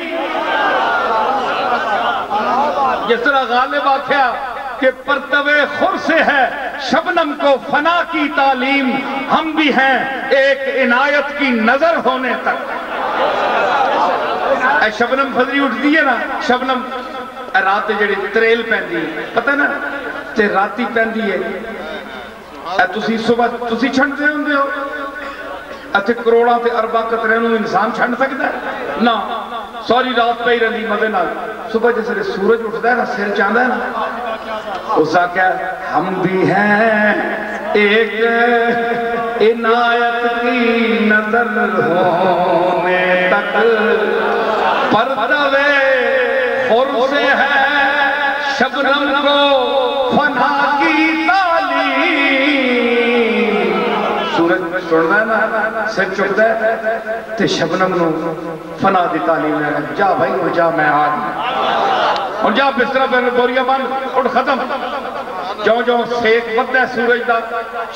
جس طرح غالب آکھیا کہ پرتوے خور سے ہے شبنم کو فنا کی تعلیم، ہم بھی ہیں ایک عنایت کی نظر ہونے تک۔ اے شبنم فضری اٹھ دیئے نا، شبنم رات جڑی تریل پہن دی پتہ نا تے راتی پہن دیئے، اے تسی صبح تسی چھنڈ دے ہوں دے ہو، اچھے کروڑا تے اربا قطرے نو انسان چھنڈ سکتا ہے نا، سوری رات پہ ہی رہی مدے نال، صبح جیسے سورج اٹھتا ہے نا سر چاندہ ہے نا، اس آکھیا ہم بھی ہیں ایک عنایت کی نظر ہونے تک، پردوے خور سے ہے شبنم کو فنا کی تعلیم، سورج چھوڑنا ہے نا سر چکتا ہے تے شبنم نو فنا دی تعلیم ہے، جا بھائی اور جا میں آدمی اور جا بسترہ پہ بوریا بند اٹھ ختم، جو جو سیک بدھ ہے سورج دا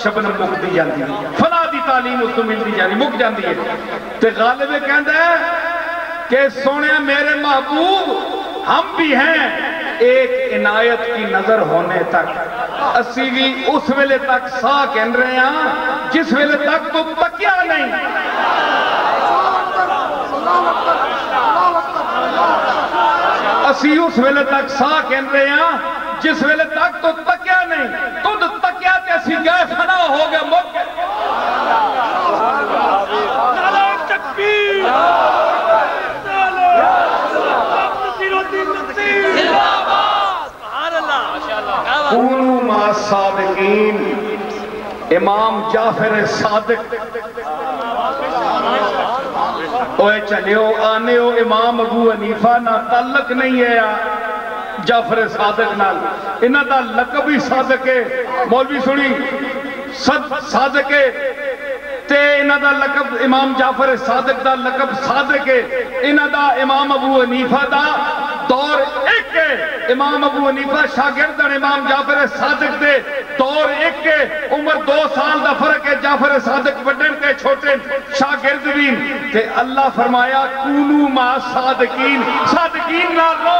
شبنم مک دی جاندی ہے، فنا دی تعلیم اس کو مل دی جاندی مک جاندی ہے، تے غالب کہندہ ہے کہ سونے میرے محبوب ہم بھی ہیں ایک عنایت کی نظر ہونے تک، اسی بھی اس ویلے تک سا کہن رہے ہیں جس ویلے تک تو پکیا نہیں، اسی اس ویلے تک سا کہن رہے ہیں جس ویلے تک تو تکیا نہیں تو تکیا تے اسی گئے فنا ہو گئے موقع نعرہ تکبیر کونوا مع الصادقین امام جعفر صادق اوے چلیو آنے ہو امام ابو حنیفہ نہ تعلق نہیں ہے جعفر صادق نال انہاں دا لقب ہی صادق ہے مولوی سنی صادق ہے تے انہاں دا لقب امام جعفر صادق دا لقب صادق ہے انہاں دا امام ابو حنیفہ دا دور ایک ہے امام ابو حنیفہ شاگرد امام جعفر صادق دے دور ایک ہے عمر 2 سال دا فرق ہے جعفر صادق بڑھن تے چھوٹے شاگرد بھی کہ اللہ فرمایا کونوا مع الصادقین صادقین نہ رو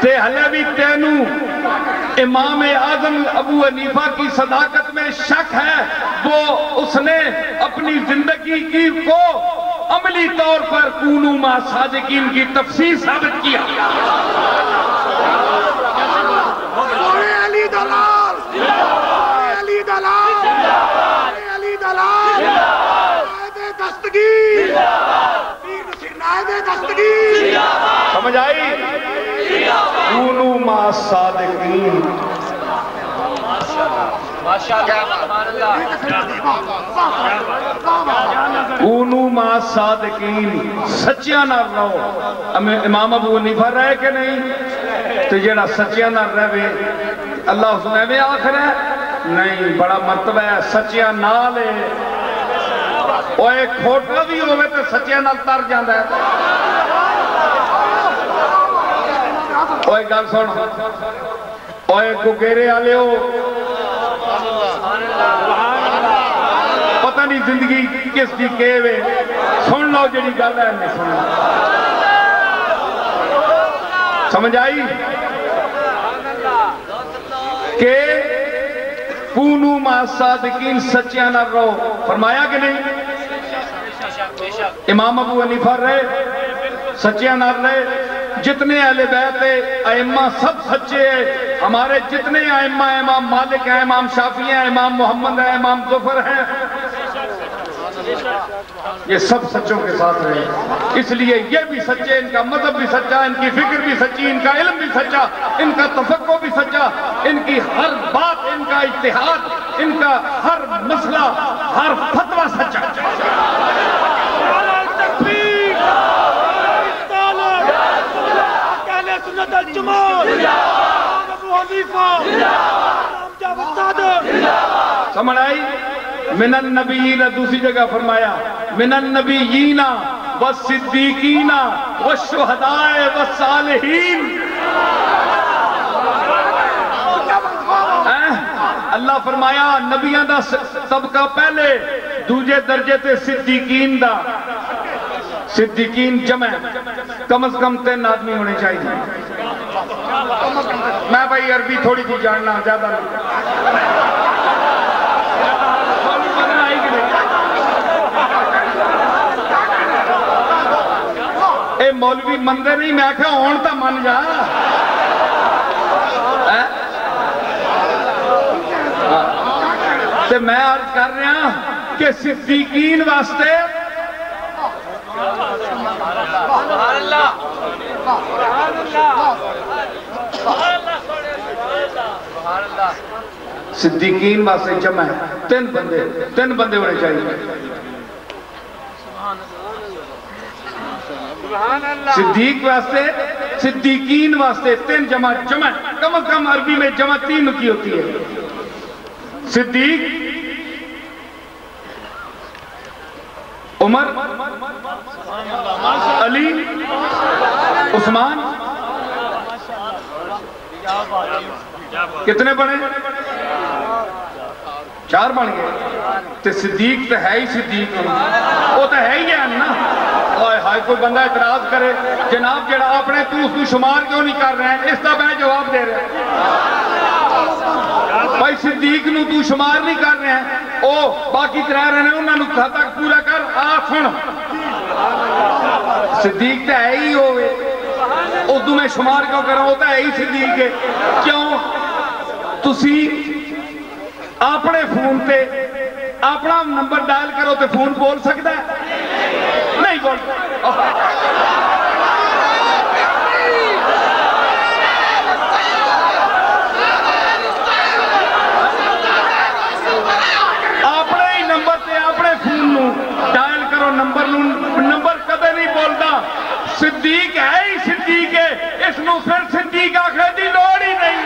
تے حلے بھی تینوں امام اعظم ابو حنیفہ کی صداقت میں شک ہے وہ اس نے اپنی زندگی کی کو عملی طور پر کونوا مع الصادقین کی تفسیر ثابت کیا علی دلال علی دلال علی دلال نائب دستگیر پیر نصیر نائب دستگیر سمجھ آئی کونوا مع الصادقین کونوا مع الصادقین سچیاں نہ رہو امام ابو حنیفہ رہے کہ نہیں تو جیڑا سچیاں نہ رہے اللہ سنے میں آخر ہے نہیں بڑا مرتبہ ہے سچیاں نہ لے وہ ایک کھوٹا بھی ہوئے تو سچیاں نہ تر جاندہ ہے اوے گل سن اوے گگیرے آلے ہو پتہ نہیں زندگی کس دی کہوے سن لو جڑی گل ہے نہیں سن سمجھ آئی کہ کونوا مع الصادقین سچیاں نہ رہو فرمایا کہ نہیں امام ابو حنیفہ رہے سچیاں نہ رہے جتنے اہل بیت ائمہ سب سچے ہیں ہمارے جتنے ائمہ ہیں امام مالک ہیں امام شافعی ہیں امام محمد ہیں امام ظفر ہیں یہ سب سچوں کے ساتھ رہے اس لیے یہ بھی سچے ان کا مذہب بھی سچا ان کی فکر بھی سچی ان کا علم بھی سچا ان کا تفقہ بھی سچا ان کی ہر بات ان کا اجتہاد ان کا ہر مسئلہ ہر فتوہ سچا سنت الجمال ابو حنیفہ امام جعفر صادق سمجھ آئی من النبیین دوسری جگہ فرمایا من النبیین والصدیقین والشہداء والصالحین اللہ فرمایا نبیان دا طبقہ پہلے دوجے درجے تے صدیقین دا صدیقین جمع کم از کم 3 آدمی ہونے چاہیے میں بھائی عربی تھوڑی تھی جاننا زیادہ نہیں اے مولوی مندے نہیں میں کہا ہون تا من جا تے میں عرض کر رہا ہوں کہ صدیقین واسطے صدیقین واسطے جمع ہے 3 بندے ہونے چاہیے صدیق واسطے صدیقین واسطے 3 جمع کم از کم عربی میں جمع 3 کی ہوتی ہے صدیق عمر علی عثمان کتنے بنے 4 بن گئے تے صدیق تو ہے ہی صدیق وہ تو ہے ہی ہے نا ہائے کوئی بندہ اعتراض کرے جناب جڑا اپنے تو اس کو شمار کیوں نہیں کر رہے ہیں اس کا میں جواب دے رہے ہیں بھائی صدیق نو تو شمار نہیں کر رہے ہیں او باقی ترہ رہنے انہوں نے کھا تک پورا کر آسن صدیق تے ہے ہی ہوئے اردو میں شمار کیوں کر رہا ہوتا ہے ہی صدیق ہے کیوں تسی اپنے فون تے اپنا نمبر ڈائل کرو تے فون بول سکتا ہے نہیں بول اپنے ہی نمبر تے اپنے فون نو ڈائل کرو نمبر کدے نہیں بولتا صدیق ہے ہی صدیق ہے اس نو پھر صدیق آخر دی لوڑ ہی نہیں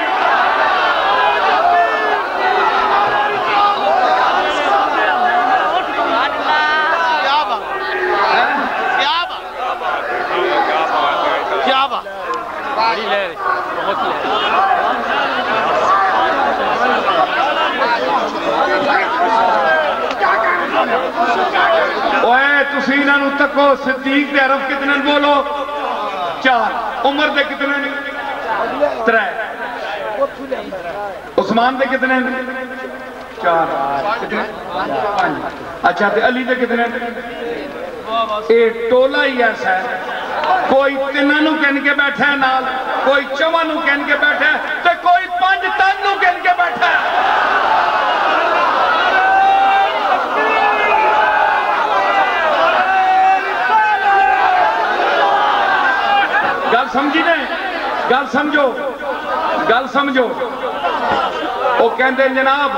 اوے تسی انہاں نو تکو صدیق دے حرف کتنے بولو 4 عمر دے کتنے 3 عثمان دے کتنے 4 اچھا تے علی دے کتنے اے ٹولا ہی ایسا ہے کوئی 3 نو کہن کے بیٹھا ہے نال کوئی 4 نو کہن کے بیٹھا ہے تے کوئی 5 تن نو کہن کے بیٹھا ہے گل سمجھی نہیں گل سمجھو وہ کہندے ہیں جناب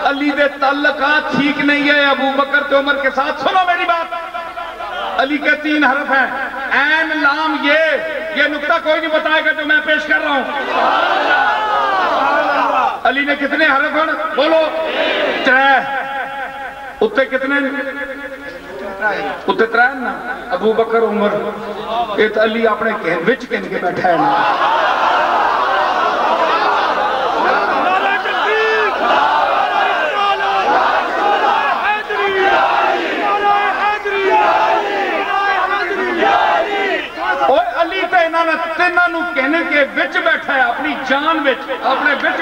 علی دے تعلقات ٹھیک نہیں ہے ابو بکر تے عمر کے ساتھ سنو میری بات علی کے 3 حرف ہیں عین لام یہ نقطہ کوئی نہیں بتائے گا جو میں پیش کر رہا ہوں علی نے کتنے حرف ہیں بولو 3 اتے کتنے اتے 3 نا ابو بکر عمر ایت علی اپنے وچ کہن کے بیٹھا ہے نا علی تے انہاں نے 3 نو کہنے کے وچ بیٹھا ہے اپنی جان وچ اپنے وچ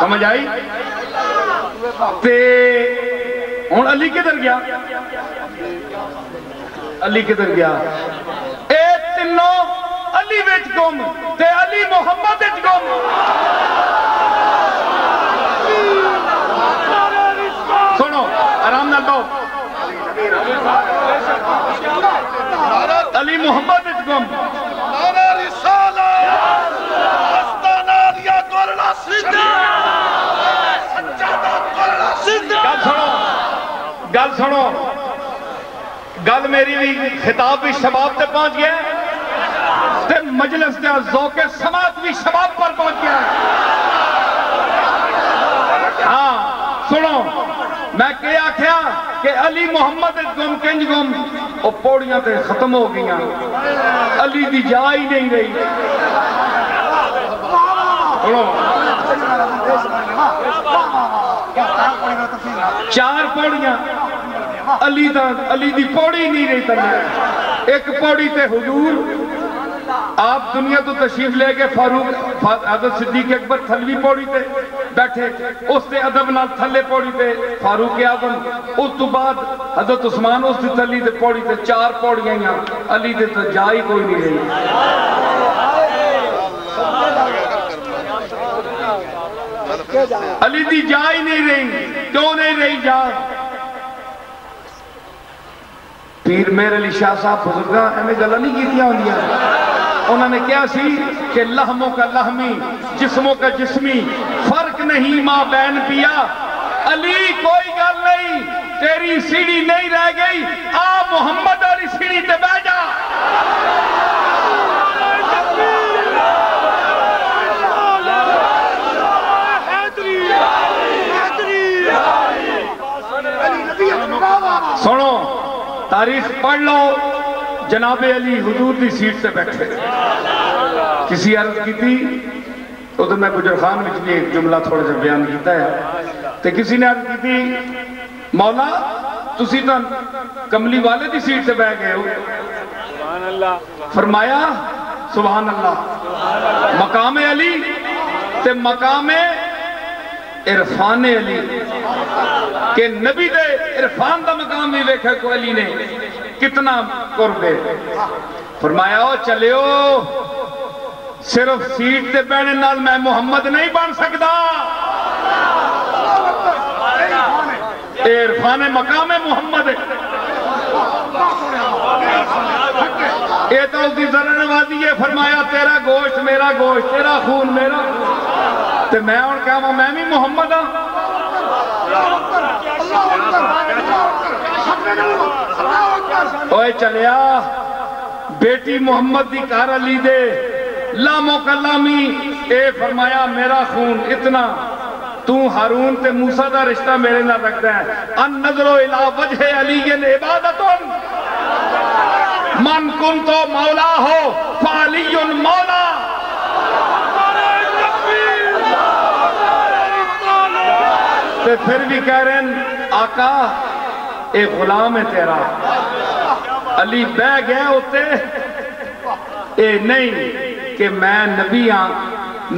سمجھ آئی تے ہن علی کدھر گیا اے تینوں علی وچ گم تے علی محمد وچ گم سنو آرام نال باؤ علی محمد وچ گم گل سنو گل میری بھی خطاب بھی شباب تے پہنچ گیا تے مجلس تے ذوق سماعت بھی شباب پر پہنچ گیا ہاں سنو میں کیا آکھیا کہ علی محمد گم کنج گم وہ پوڑیاں تے ختم ہو گیا علی دی جا ہی نہیں رہی سنو 4 پوڑیاں علی دی پوڑی نہیں رہی تلے ایک پوڑی تے حضور آپ دنیا تو تشریف لے کے فاروق حضرت صدیق اکبر تھلوی پوڑی تے بیٹھے اس تے ادب نال تھلے پوڑی تے فاروق اعظم اس تو بعد حضرت عثمان اس تے تھلی تے پوڑی تے 4 پوڑیاں علی دے تو جائی کوئی نہیں رہی علی دی جائی نہیں رہی کیوں نہیں رہی جا پیر میرے علی شاہ صاحب بزرگاں ہمیں گلہ نہیں کی دیا ہوندیا انہوں نے کیا سی کہ لحموں کا لحمی جسموں کا جسمی فرق نہیں ماں بین پیا علی کوئی گل نہیں تیری سیڑھی نہیں رہ گئی آ محمد علی سیڑھی تے بہ جا سنو تاریخ پڑھ لو جناب علی حضور دی سیٹ سے بیٹھے کسی عرض کی تھی تو میں گجر خان میں بھی ایک جملہ تھوڑا سا بیان کیتا ہے تو کسی نے عرض کی تھی مولا تسی تو کملی والے دی سیٹ سے بیٹھ گئے ہو فرمایا سبحان اللہ، مقام علی تے مقام عرفان علی کہ نبی دے عرفان دا مقام بھی ویکھے کو علی نے کتنا قرب ہے۔ فرمایا او چلیو، صرف سیٹ تے بیٹھنے نال میں محمد نہیں بن سکدا، اے عرفان مقام محمد ہے۔ اے تو اس دی ذرا نوازی ہے، فرمایا تیرا گوشت میرا گوشت، تیرا خون میرا خون، تے میں اور کہا میں بھی محمد ہاں۔ اوے چلیا بیٹی محمد دی کار علی دے لامو کلامی، اے فرمایا میرا خون اتنا، تو ہارون تے موسیٰ دا رشتہ میرے نہ رکھتا ہے۔ ان نظرو الہ وجہ علی عبادتن من کن تو مولا ہو فعلی مولا۔ تے پھر بھی کہہ رہے ہیں آقا اے غلام ہے تیرا، علی بہ گئے ہوتے اے نہیں کہ میں نبی ہاں،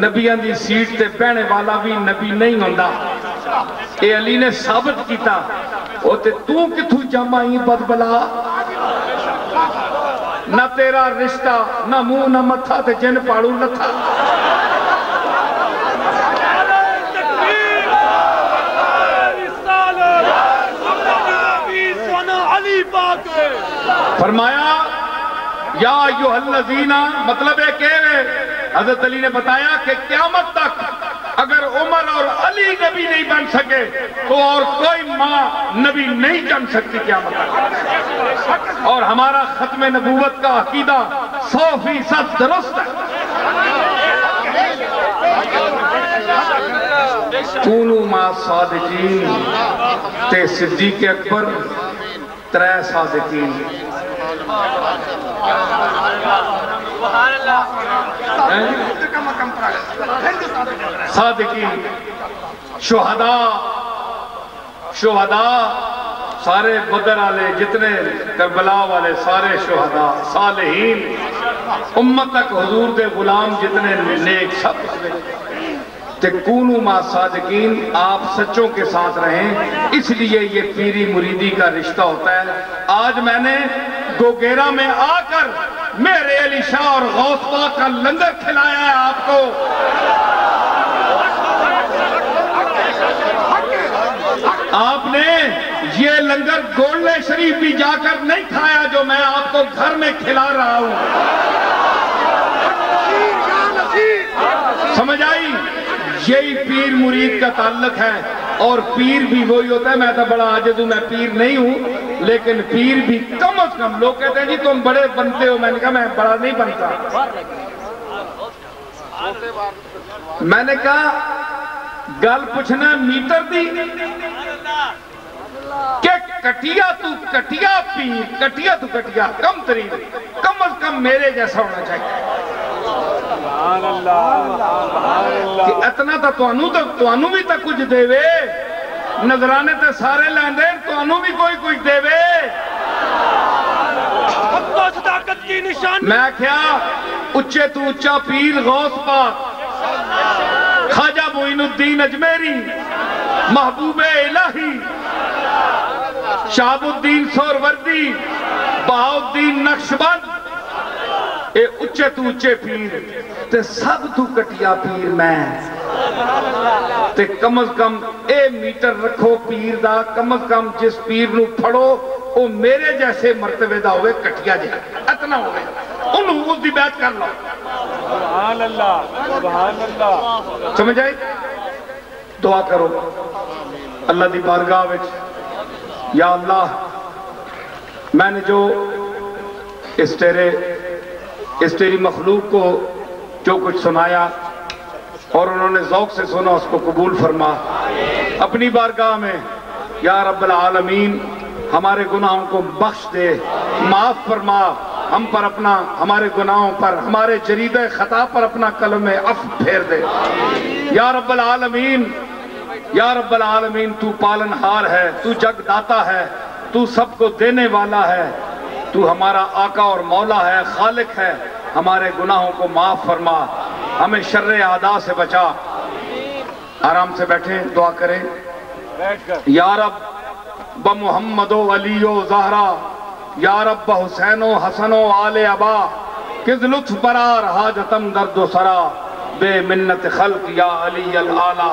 نبیان دی سیٹ تے بہنے والا بھی نبی نہیں ہوندہ۔ اے علی نے ثابت کیتا ہوتے تو کتھو جمعی بدبلا، نہ تیرا رشتہ نہ منہ نہ متھا تے جن پاڑو لتھا۔ فرمایا یا ایوہ الذین، مطلب ہے کہ حضرت علی نے بتایا کہ قیامت تک اگر عمر اور علی نبی نہیں بن سکے تو اور کوئی ماں نبی نہیں جن سکتی قیامت تک۔ اور ہمارا ختم نبوت کا عقیدہ 100% درست ہے۔ کونوا مع صادقین تے صدیق اکبر 3 صادقین، صادقین، شہداء سارے بدر والے جتنے کربلا والے سارے شہداء، صالحین، امت تک حضور دے غلام جتنے نیک سب تے کونوا مع صادقین، آپ سچوں کے ساتھ رہیں، اس لیے یہ پیری مریدی کا رشتہ ہوتا ہے۔ آج میں نے گوگیرا میں آ کر میرے علی شاہ اور غوث پاک کا لنگر کھلایا ہے آپ کو۔ آپ نے یہ لنگر گولڈے شریف بھی جا کر نہیں کھایا جو میں آپ کو گھر میں کھلا رہا ہوں۔ سمجھ آئی؟ یہی پیر مرید کا تعلق ہے، اور پیر بھی وہی ہوتا ہے۔ میں تو بڑا عاجز ہوں، میں پیر نہیں ہوں، لیکن پیر بھی کم از کم، لوگ کہتے ہیں جی تم بڑے بنتے ہو، میں نے کہا میں بڑا نہیں بنتا۔ میں نے کہا گل پوچھنا میٹر دی کہ کٹیا تو کٹیا پیر، کٹیا تو کٹیا کم ترین، کم از کم میرے جیسا ہونا چاہیے کہ اتنا تا توانو بھی تا کچھ دے وے، نظرانے تے سارے لیندے توانو بھی کوئی دے وے۔ میں کیا اچھے تو اچھا پیر غوث پاک خواجہ معین الدین اجمیری، محبوب الہی، شہاب الدین سہروردی، بہاؤالدین نقشبند، اے اچھے تو اچھے پیر تے سب تو کٹیا پیر میں تے کم از کم اے میٹر رکھو پیر دا، کم از کم جس پیر نو پھڑو او میرے جیسے مرتبے دا ہوئے کٹیا جائے، اتنا ہوئے انہوں اس دی بیعت کر لو۔ سبحان اللہ، سبحان اللہ۔ سمجھ آئی؟ دعا کرو اللہ دی بارگاہ وچ، یا اللہ میں نے جو اس تیری مخلوق کو جو کچھ سنایا اور انہوں نے ذوق سے سنا اس کو قبول فرما اپنی بارگاہ میں، یا رب العالمین ہمارے گناہوں کو بخش دے، معاف فرما، ہم پر اپنا، ہمارے گناہوں پر، ہمارے جریدہ خطا پر اپنا قلم عفو پھیر دے۔ یا رب العالمین، یا رب العالمین تو پالنہار ہے، تو جگ داتا ہے، تو سب کو دینے والا ہے، تو ہمارا آقا اور مولا ہے، خالق ہے، ہمارے گناہوں کو معاف فرما، ہمیں شر اعداء سے بچا۔ آرام سے بیٹھیں، دعا کریں۔ بیٹھ کر یا رب بمحمد و علی و زہرا، یا رب بحسین و حسن و آل ابا، کز لطف برار حاجتم درد و سرا، بے منت خلق یا علی العالی۔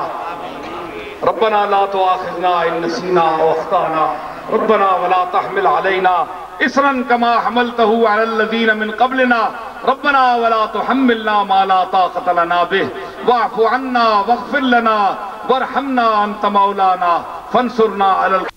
ربنا لا تؤاخذنا ان نسینا او اخطانا، ربنا ولا تحمل علینا اصرا كما حملته على الذين من قبلنا، ربنا ولا تحملنا ما لا طاقة لنا به، واعف عنا واغفر لنا وارحمنا انت مولانا فانصرنا على